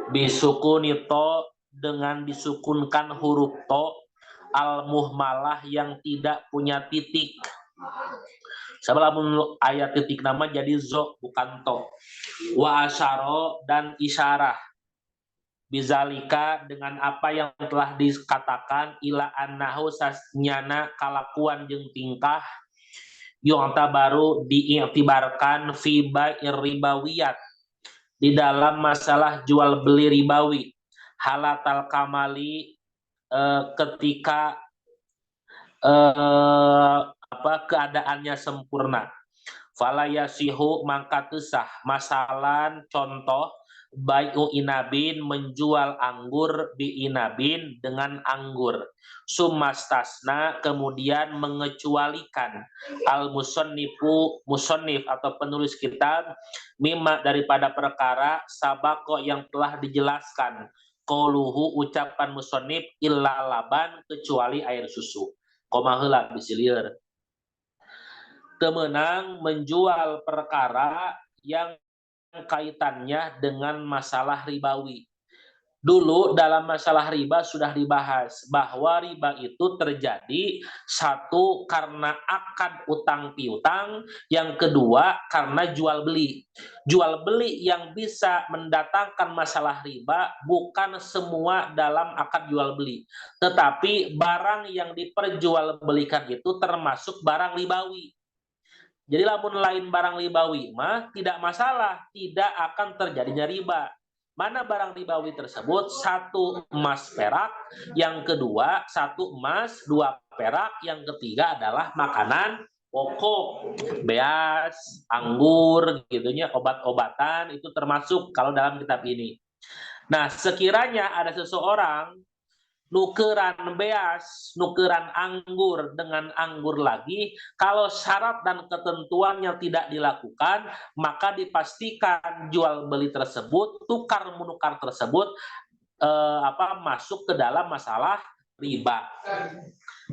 bisukunito dengan disukunkan huruf to al-muhmalah yang tidak punya titik. Sebelum ayat titik nama jadi zo bukan to. Wa asyaro dan isyarah. Bizalika dengan apa yang telah dikatakan ila annahu sasnyana kalakuan jeung tingkah yang baru diiktibarkan fi bai'ir ribawiyat di dalam masalah jual beli ribawi halatal kamali ketika keadaannya sempurna. Fala yasihu mangka teu sah masalan contoh bai'u inabin menjual anggur bi inabin dengan anggur. Sumastasna kemudian mengecualikan al musannif atau penulis kitab mimma daripada perkara sabako yang telah dijelaskan qauluhu ucapan musannif illa laban kecuali air susu. Koma heula bisilir. Temenang menjual perkara yang kaitannya dengan masalah ribawi. Dulu dalam masalah riba sudah dibahas bahwa riba itu terjadi satu karena akad utang piutang, yang kedua karena jual beli. Jual beli yang bisa mendatangkan masalah riba bukan semua dalam akad jual beli, tetapi barang yang diperjualbelikan itu termasuk barang ribawi. Jadi lamun lain barang ribawi mah tidak masalah, tidak akan terjadinya riba. Mana barang ribawi tersebut? Satu emas perak, yang kedua satu emas dua perak, yang ketiga adalah makanan pokok, beas, anggur, gitunya, obat-obatan itu termasuk kalau dalam kitab ini. Nah, sekiranya ada seseorang nukeran beas, nukeran anggur dengan anggur lagi, kalau syarat dan ketentuannya tidak dilakukan, maka dipastikan jual beli tersebut, tukar menukar tersebut masuk ke dalam masalah riba.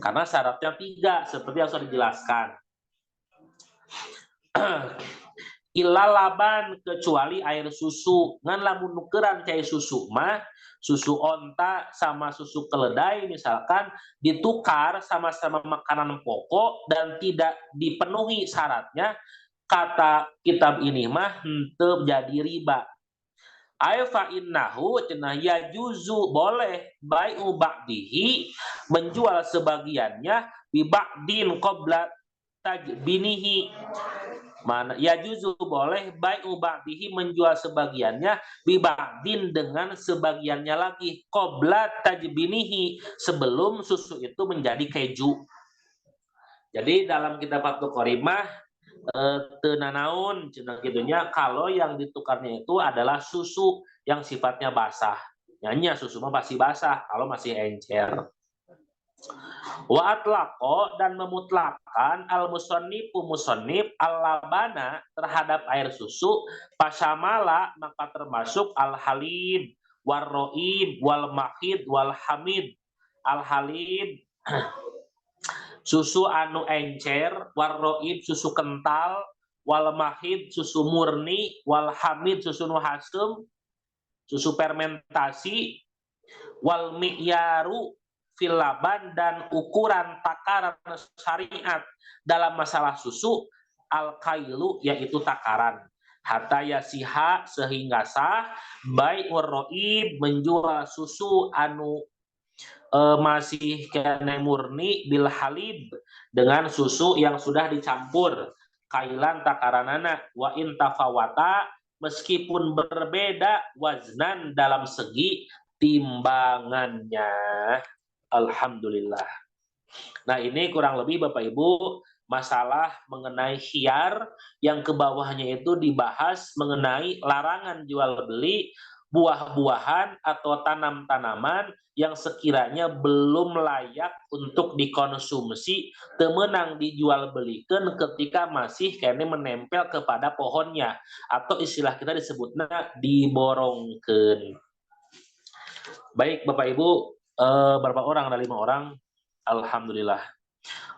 Karena syaratnya 3 seperti yang sudah dijelaskan. Ilalaban kecuali air susu, ngan lamun nukeran cai susu mah susu onta sama susu keledai misalkan ditukar sama-sama makanan pokok dan tidak dipenuhi syaratnya, kata kitab ini mah henteu jadi riba. Aifa innahu cenah ya juzu boleh bai'u ba'dihi menjual sebagiannya bi ba'din qabla tajbinihi. Mana ya juzu boleh bai'u ba'dihi menjual sebagiannya bi ba'din dengan sebagiannya lagi qabla tajbinihi sebelum susu itu menjadi keju. Jadi dalam kitab Fathul Qorimah tenanaun cenah gitunya kalau yang ditukarnya itu adalah susu yang sifatnya basah. Nyanyi susu mah masih basah kalau masih encer. Wa atlaqo dan memutlakan al musannifu musannif al labana terhadap air susu pasamala maka termasuk al halib war roib wal mahid wal hamid. Al halib susu anu encer, war roib susu kental, wal mahid susu murni, wal hamid susu nu hasem, susu fermentasi, wal mi'yaru fil laban dan ukuran takaran syariat dalam masalah susu al kailu yaitu takaran. Hatta yasiha sehingga sah bai'ur roib menjual susu anu masih kena murni bil halib dengan susu yang sudah dicampur kailan takaranana wa in tafawata meskipun berbeda waznan dalam segi timbangannya. Alhamdulillah. Nah, ini kurang lebih Bapak Ibu masalah mengenai khiyar yang ke bawahnya itu dibahas mengenai larangan jual beli buah-buahan atau tanam-tanaman yang sekiranya belum layak untuk dikonsumsi temenang dijual belikan ketika masih kene menempel kepada pohonnya atau istilah kita disebutnya diborongkeun. Baik Bapak Ibu, berapa orang? Ada 5 orang. Alhamdulillah.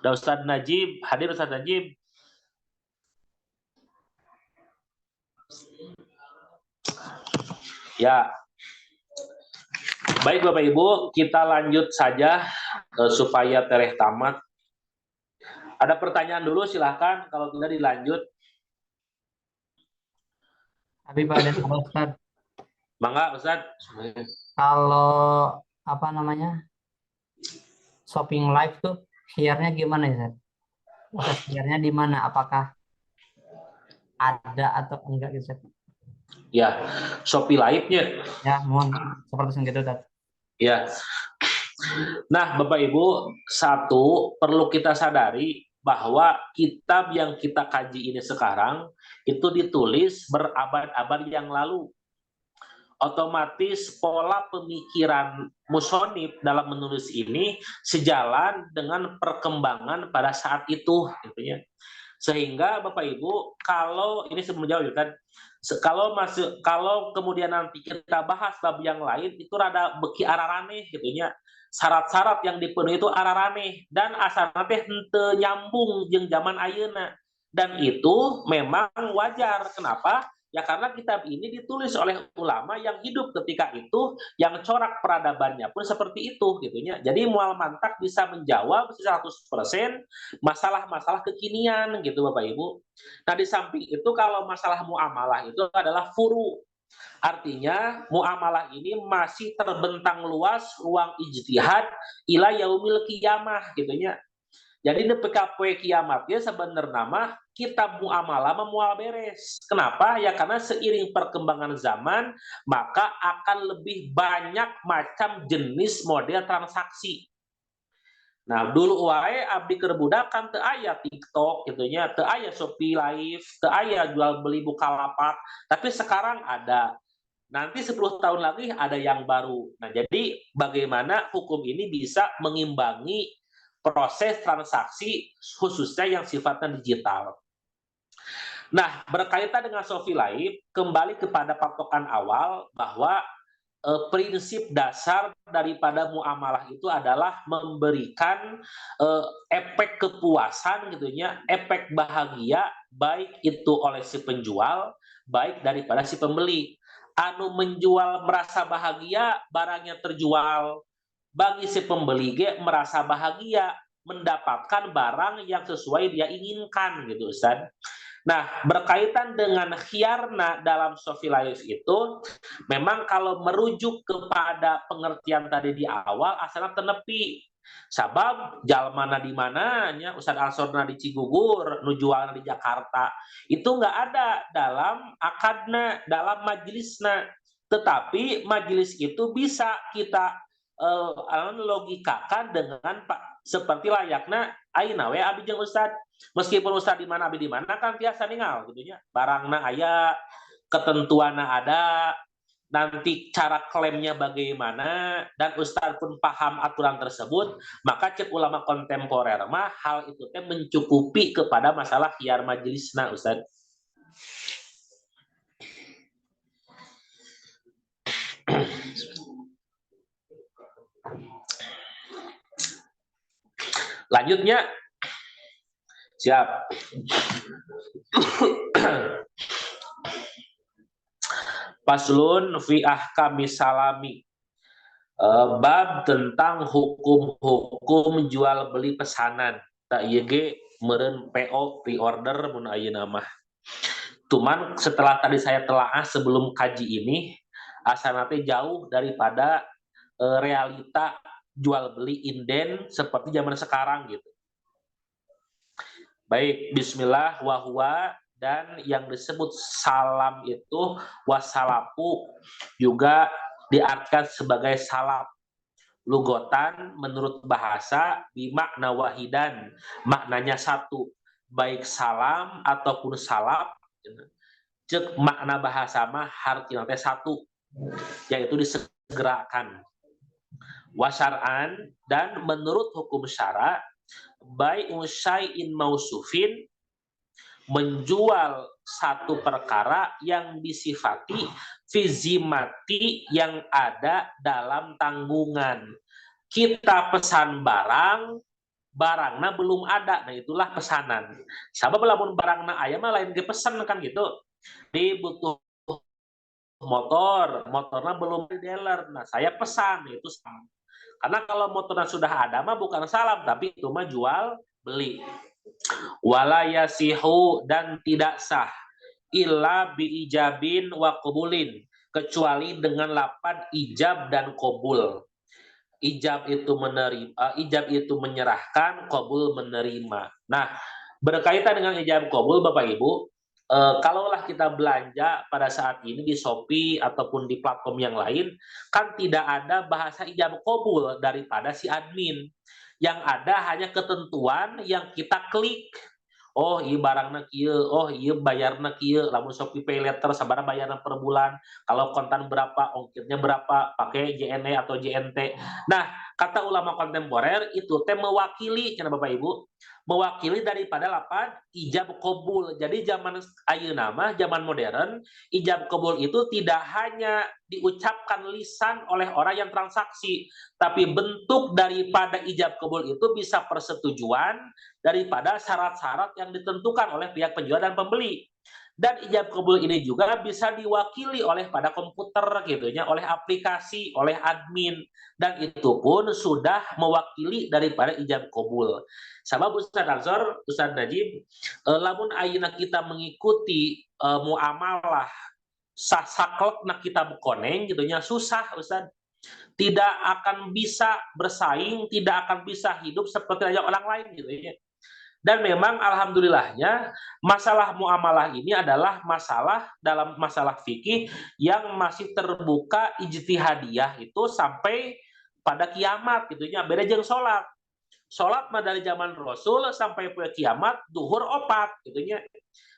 Ada Ustadz Najib, hadir Ustadz Najib. Ya. Baik Bapak Ibu, kita lanjut saja supaya tereh tamat. Ada pertanyaan dulu silahkan, kalau tidak dilanjut. Habib ada nama Ustaz. Mangga Ustaz. Kalau apa namanya shopping live tuh khiyarnya gimana ya Ustaz? Proses khiyarnya di mana? Apakah ada atau enggak gitu Ustaz? Ya, Shopee Live-nya. Ya, mohon seperti itu Ustaz. Ya. Nah, Bapak Ibu, satu perlu kita sadari bahwa kitab yang kita kaji ini sekarang itu ditulis berabad-abad yang lalu. Otomatis pola pemikiran musonif dalam menulis ini sejalan dengan perkembangan pada saat itu, gitu ya. Sehingga Bapak Ibu, kalau ini sebelum jauh kan, kalau kemudian nanti kita bahas bab yang lain itu rada beki ararane gitu nya. Syarat-syarat yang dipenuhi itu ararane dan asalna teh henteu nyambung jeung zaman ayeuna. Dan itu memang wajar. Kenapa? Ya karena kitab ini ditulis oleh ulama yang hidup ketika itu, yang corak peradabannya pun seperti itu gitu nya. Jadi mual mantak bisa menjawab 100% masalah-masalah kekinian gitu Bapak Ibu. Nah di samping itu kalau masalah muamalah itu adalah furu. Artinya muamalah ini masih terbentang luas ruang ijtihad ila yaumil qiyamah gitu nya. Jadi di PKP kiamatnya sebenarnya mah kitab muamalah memual beres. Kenapa? Ya karena seiring perkembangan zaman maka akan lebih banyak macam jenis model transaksi. Nah dulu wae abdi keur budak kan teu aya TikTok gitu nya, teu aya Shopee Live, teu aya jual beli Bukalapak, tapi sekarang ada. Nanti 10 tahun lagi ada yang baru. Nah, jadi bagaimana hukum ini bisa mengimbangi proses transaksi khususnya yang sifatnya digital. Nah, berkaitan dengan Shopee Live, kembali kepada patokan awal bahwa prinsip dasar daripada muamalah itu adalah memberikan efek kepuasan gitunya, efek bahagia baik itu oleh si penjual, baik daripada si pembeli. Anu menjual merasa bahagia, barangnya terjual. Bagi si pembeli ge merasa bahagia mendapatkan barang yang sesuai dia inginkan gitu Ustaz. Nah, berkaitan dengan khiyarna dalam Shopee Live itu, memang kalau merujuk kepada pengertian tadi di awal, asalnya tenepi. Sabab jalmana di mananya Ustadz Alsorna di Cigugur, nujualna di Jakarta, itu nggak ada dalam akadna, dalam majelisna. Tetapi majelis itu bisa kita logikakan dengan seperti layaknya ayeuna we abdi jeung Ustad. Meskipun Ustad di mana abdi di mana kan biasa ningal gitu nya. Barangna aya, ketentuanna ada, nanti cara klaimnya bagaimana dan Ustad pun paham aturan tersebut, maka cek ulama kontemporer mah hal itu teh mencukupi kepada masalah khiyar majelisna Ustad. Lanjutnya, siap. Paslun fi ahkami salami. Bab tentang hukum-hukum jual beli pesanan. Tak YG meren PO pre-order mun ayeuna mah. Cuman setelah tadi saya telaah sebelum kaji ini, asana teh jauh daripada realita jual beli inden seperti zaman sekarang gitu. Baik, bismillah wahwa dan yang disebut salam itu wasalapu juga diartikan sebagai salap. Lugotan menurut bahasa bimakna wahidan, maknanya satu, baik salam ataupun salap cek makna bahasa mah hartina teh satu, yaitu disegerakan. Wasar'an dan menurut hukum syara baik syai'in mausufin menjual satu perkara yang disifati fizimati yang ada dalam tanggungan. Kita pesan barang, barangna belum ada, nah itulah pesanan. Sabab lamun barangna aya mah lain ke pesan kan gitu. Dibutuh motornya belum di dealer. Nah, saya pesan itu sama. Karena kalau motornya sudah ada mah bukan salam, tapi itu mah jual beli. Wala yasihu, dan tidak sah illa biijabin wa qabulin, kecuali dengan lapan ijab dan qabul. Ijab itu menerima, ijab itu menyerahkan, qabul menerima. Nah, berkaitan dengan ijab qabul Bapak Ibu, kalaulah kita belanja pada saat ini di Shopee ataupun di platform yang lain, kan tidak ada bahasa ijab qabul daripada si admin. Yang ada hanya ketentuan yang kita klik. Oh, iya barangna kieu, oh iya bayarna kieu, lamun Shopee Pay Later sabaraha bayarna per bulan, kalau kontan berapa, ongkirnya berapa, pakai JNE atau JNT. Nah, kata ulama kontemporer itu teh mewakili, cenah Bapak Ibu, mewakili daripada lapan ijab qabul. Jadi zaman ayeuna mah zaman modern, ijab qabul itu tidak hanya diucapkan lisan oleh orang yang transaksi, tapi bentuk daripada ijab qabul itu bisa persetujuan daripada syarat-syarat yang ditentukan oleh pihak penjual dan pembeli. Dan ijab kabul ini juga bisa diwakili oleh pada komputer gitu ya, oleh aplikasi, oleh admin, dan itu pun sudah mewakili daripada ijab kabul. Sabab Ustaz Ansor, Ustaz Najib, lamun ayeuna kita mengikuti muamalah saklek nak kita bekoneng gitu ya, susah Ustaz. Tidak akan bisa bersaing, tidak akan bisa hidup seperti orang lain gitu ya. Dan memang alhamdulillahnya masalah muamalah ini adalah masalah dalam masalah fikih yang masih terbuka ijtihadiyah itu sampai pada kiamat gitu ya. Beda jeung salat. Salat mah dari zaman Rasul sampai ke kiamat duhur opat gitu ya.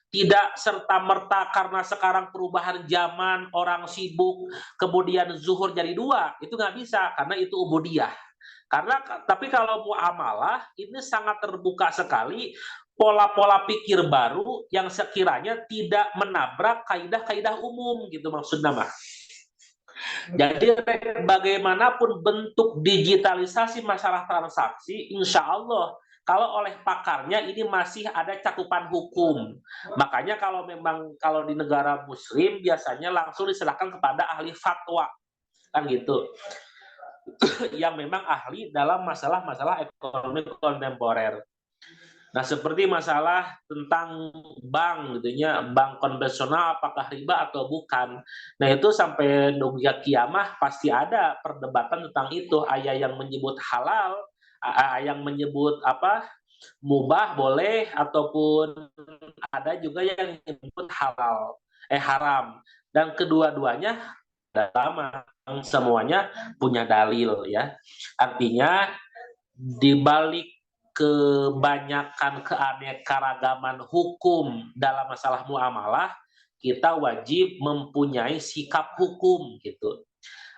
Tidak serta-merta karena sekarang perubahan zaman, orang sibuk, kemudian zuhur jadi dua, itu nggak bisa karena itu ubudiyah. Karena tapi kalau muamalah ini sangat terbuka sekali, pola-pola pikir baru yang sekiranya tidak menabrak kaidah-kaidah umum gitu maksudnya mah. Jadi bagaimanapun bentuk digitalisasi masalah transaksi, insya Allah kalau oleh pakarnya ini masih ada cakupan hukum. Makanya kalau memang kalau di negara Muslim biasanya langsung diserahkan kepada ahli fatwa kan gitu. Yang memang ahli dalam masalah-masalah ekonomi kontemporer. Nah, seperti masalah tentang bank gitu ya, bank konvensional apakah riba atau bukan. Nah, itu sampai dunia kiamah pasti ada perdebatan tentang itu. Ada yang menyebut halal, ada yang menyebut apa? Mubah boleh ataupun ada juga yang menyebut haram. Dan kedua-duanya sama, semuanya punya dalil ya. Artinya di balik kebanyakan keanekaragaman hukum dalam masalah muamalah, kita wajib mempunyai sikap hukum gitu.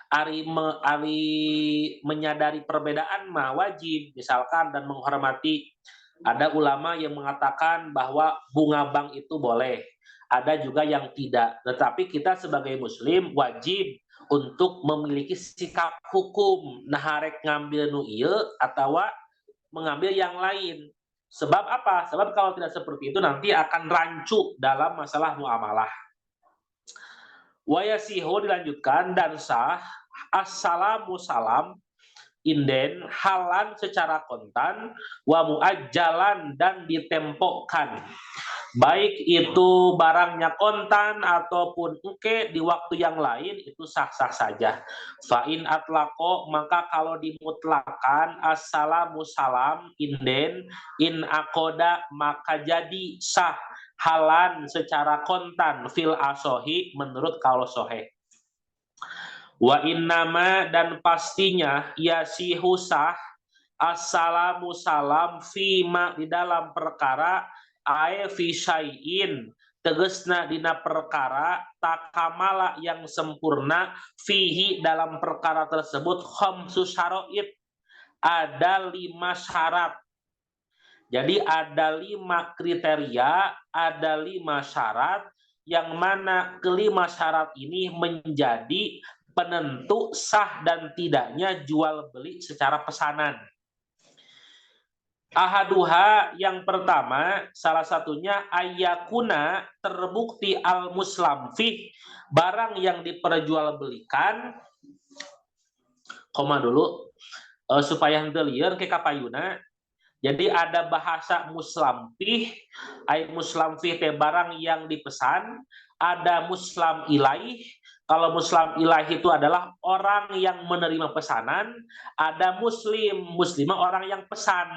Ari menyadari perbedaan mah wajib, misalkan dan menghormati. Ada ulama yang mengatakan bahwa bunga bank itu boleh, ada juga yang tidak. Tetapi kita sebagai muslim wajib untuk memiliki sikap hukum. Nah, harek ngambil nu ieu atau mengambil yang lain. Sebab apa? Sebab kalau tidak seperti itu nanti akan rancu dalam masalah muamalah. Wayasihu dilanjutkan dan sah assalamu salam inden halan secara kontan wa muajjalan dan ditempokkan. Baik itu barangnya kontan ataupun di waktu yang lain itu sah-sah saja. Fa'in atlaqo, maka kalau dimutlakan assalamu salam inden in akoda, maka jadi sah halan secara kontan fil asohi menurut kalau soheh. Wa innama, dan pastinya yasihu sah assalamu salam fima di dalam perkara ae fi syai'in tegesna dina perkara takamala yang sempurna fihi dalam perkara tersebut khamsu syara'id, ada 5 syarat. Jadi ada 5 kriteria, ada 5 syarat yang mana kelima syarat ini menjadi penentu sah dan tidaknya jual beli secara pesanan. Ahaduha yang pertama, salah satunya ayakuna terbukti al-muslam fih, barang yang diperjualbelikan, koma dulu, supaya henteu lieur ke kapayuna. Jadi ada bahasa muslamfih, muslamfih teh barang yang dipesan, ada muslam ilaih. Kalau muslam ilaih itu adalah orang yang menerima pesanan, ada muslimah orang yang pesan.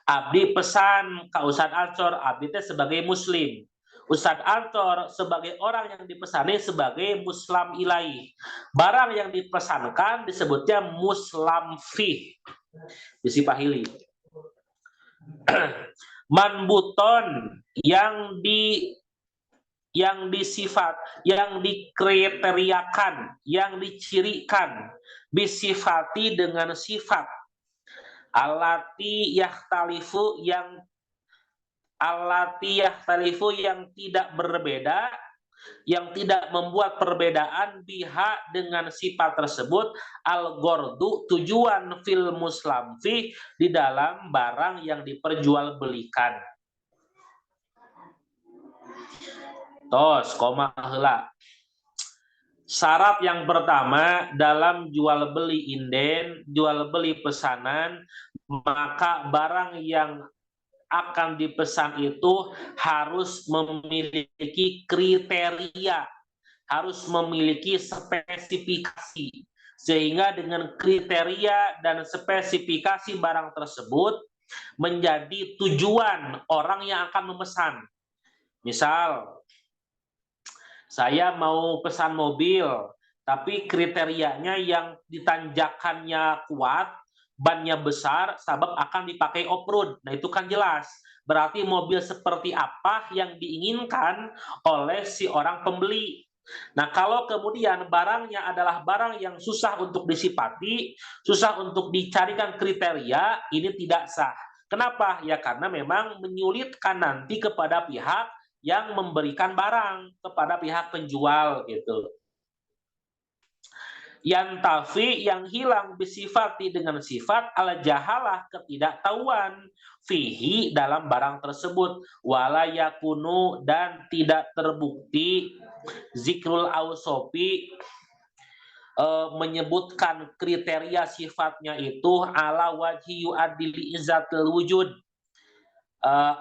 Abdi pesan ka Ustadz Ansor, abdi teh sebagai muslim. Ustadz Ansor sebagai orang yang dipesani sebagai muslam ilaih. Barang yang dipesankan disebutnya muslamfih. Bisi pahili. Manbuton yang disifat, yang dikriteriakan, yang dicirikan, bisifati dengan sifat, alati yahtalifu yang tidak berbeda, yang tidak membuat perbedaan biha dengan sifat tersebut, al-gordu tujuan fil muslamfi di dalam barang yang diperjualbelikan. Tos koma heula. Syarat yang pertama dalam jual beli inden, jual beli pesanan, maka barang yang akan dipesan itu harus memiliki kriteria, harus memiliki spesifikasi, sehingga dengan kriteria dan spesifikasi barang tersebut menjadi tujuan orang yang akan memesan. Misal, saya mau pesan mobil, tapi kriterianya yang ditanjakannya kuat, bannya besar, sabab akan dipakai off-road. Nah, itu kan jelas. Berarti mobil seperti apa yang diinginkan oleh si orang pembeli. Nah, kalau kemudian barangnya adalah barang yang susah untuk disifati, susah untuk dicarikan kriteria, ini tidak sah. Kenapa? Ya karena memang menyulitkan nanti kepada pihak yang memberikan barang, kepada pihak penjual gitu. Yantafi yang hilang bisifati dengan sifat ala jahalah ketidaktahuan fihi dalam barang tersebut, wala yakunu dan tidak terbukti zikrul ausofi menyebutkan kriteria sifatnya itu ala wajhi yu'adili izzatul wujud,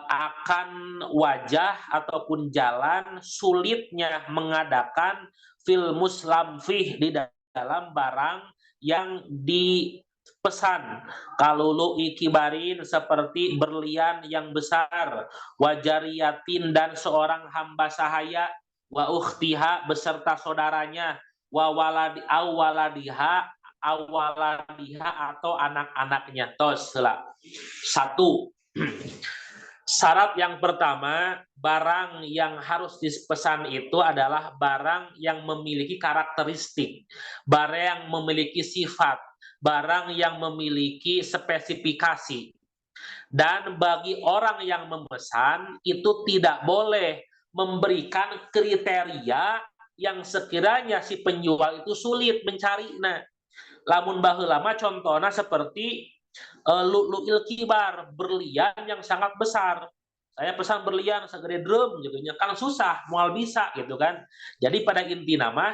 akan wajah ataupun jalan sulitnya mengadakan fil muslamfih di dalam barang yang dipesan. Kalau lu ikibarin seperti berlian yang besar, wajariyatin dan seorang hamba sahaya, wa ukhtiha beserta saudaranya, wa waladiha atau anak-anaknya. Tos lah. Satu. Syarat yang pertama, barang yang harus dipesan itu adalah barang yang memiliki karakteristik, barang yang memiliki sifat, barang yang memiliki spesifikasi. Dan bagi orang yang memesan itu tidak boleh memberikan kriteria yang sekiranya si penjual itu sulit mencari. Nah, lamun baheula mah contohnya seperti lu'lu'il kibar, berlian yang sangat besar. Saya pesan berlian segede drum gitu nya, kan susah moal bisa gitu kan. Jadi pada inti nama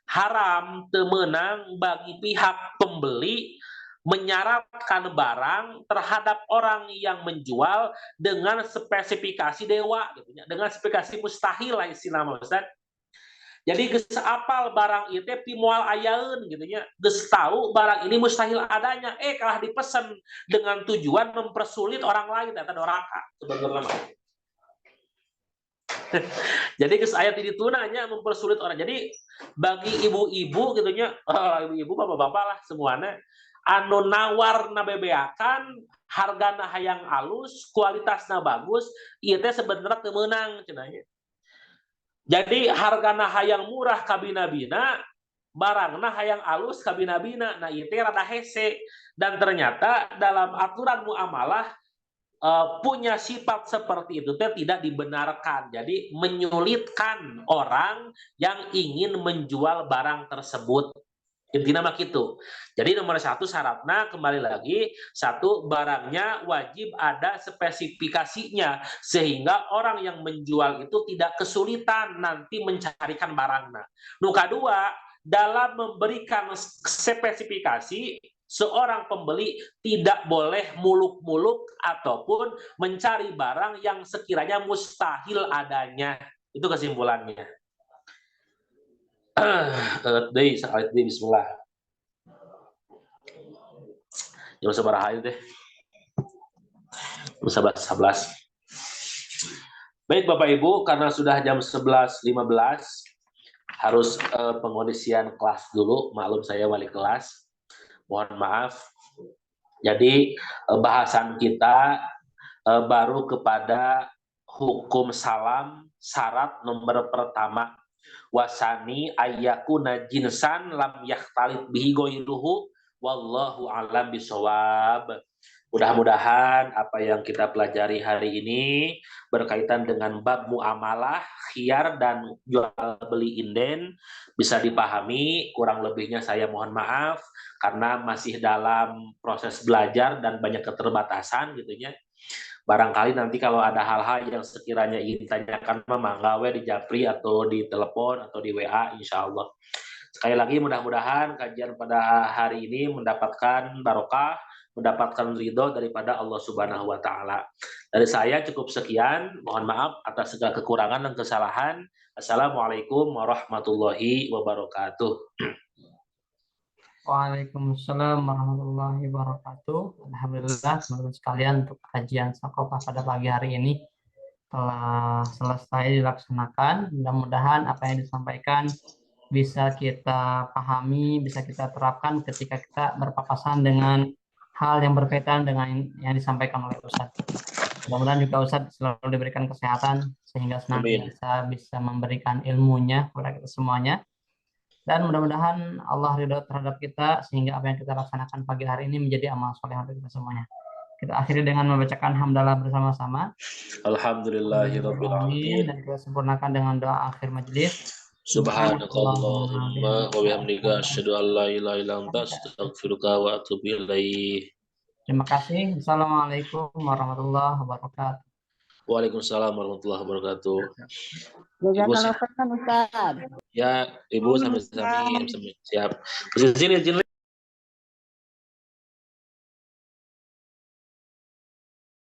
haram temenang bagi pihak pembeli menyaratkan barang terhadap orang yang menjual dengan spesifikasi dewa gitu nya, dengan spesifikasi mustahil lah istilahnya Ustaz. Jadi geus apal barang itu pi moal ayaeun gitu nya. Geus tahu barang ini mustahil adanya, kalah dipesan dengan tujuan mempersulit orang lain eta doraka sebenarnya. Jadi geus aya di ditu nya mempersulit orang. Jadi bagi ibu-ibu gitu nya, ibu-ibu bapak-bapak lah semuanya anu nawarna bebeakan, hargana hayang alus, kualitasna bagus, ieu teh sebenarnya teu meunang cenah nya. Jadi hargana hayang murah kabina-bina, barangna hayang alus kabina-bina. Nah, itu rada hese. Dan ternyata dalam aturan muamalah punya sifat seperti itu tidak dibenarkan. Jadi menyulitkan orang yang ingin menjual barang tersebut. Intinya mah gitu. Jadi nomor satu syaratnya kembali lagi, satu barangnya wajib ada spesifikasinya sehingga orang yang menjual itu tidak kesulitan nanti mencarikan barangnya. Nu kedua, dalam memberikan spesifikasi seorang pembeli tidak boleh muluk-muluk ataupun mencari barang yang sekiranya mustahil adanya. Itu kesimpulannya. Deui sakali deui bismillah. Jam sabaraha ieu teh? Jam 11.11. Baik Bapak Ibu, karena sudah jam 11.15 harus pengondisian kelas dulu. Maklum saya wali kelas. Mohon maaf. Jadi bahasan kita baru kepada hukum salam syarat nomor pertama. Wasani ayyakuna jinsan lam yakhtalit bihi ghairuhu wallahu a'lam bishawab. Mudah-mudahan apa yang kita pelajari hari ini berkaitan dengan bab muamalah, khiyar dan jual beli inden bisa dipahami. Kurang lebihnya saya mohon maaf karena masih dalam proses belajar dan banyak keterbatasan gitu ya. Barangkali nanti kalau ada hal-hal yang sekiranya ingin ditanyakan mangga we di Japri atau di telepon atau di WA insya Allah. Sekali lagi mudah-mudahan kajian pada hari ini mendapatkan barokah, mendapatkan ridho daripada Allah Subhanahu wa taala. Dari saya cukup sekian, mohon maaf atas segala kekurangan dan kesalahan. Assalamualaikum warahmatullahi wabarakatuh. Waalaikumsalam warahmatullahi wabarakatuh. Alhamdulillah teman-teman sekalian, untuk kajian Sakopah pada pagi hari ini telah selesai dilaksanakan. Mudah-mudahan apa yang disampaikan bisa kita pahami, bisa kita terapkan ketika kita berpapasan dengan hal yang berkaitan dengan yang disampaikan oleh Ustadz. Mudah-mudahan juga Ustadz selalu diberikan kesehatan sehingga senantiasa bisa memberikan ilmunya kepada kita semuanya. Dan mudah-mudahan Allah ridho terhadap kita sehingga apa yang kita laksanakan pagi hari ini menjadi amal soleh untuk kita semuanya. Kita akhiri dengan membacakan hamdalah bersama-sama. Alhamdulillahirabbil alamin. Dan kita sempurnakan dengan doa akhir majelis. Subhanakallahumma wa bihamdika asyhadu an la ilaha illa anta astaghfiruka wa atubu ilaik. Terima kasih. Assalamualaikum warahmatullahi wabarakatuh. Waalaikumsalam warahmatullahi wabarakatuh. Jazakallah khairan Ustaz. Ya, Ibu sambil siap. Sini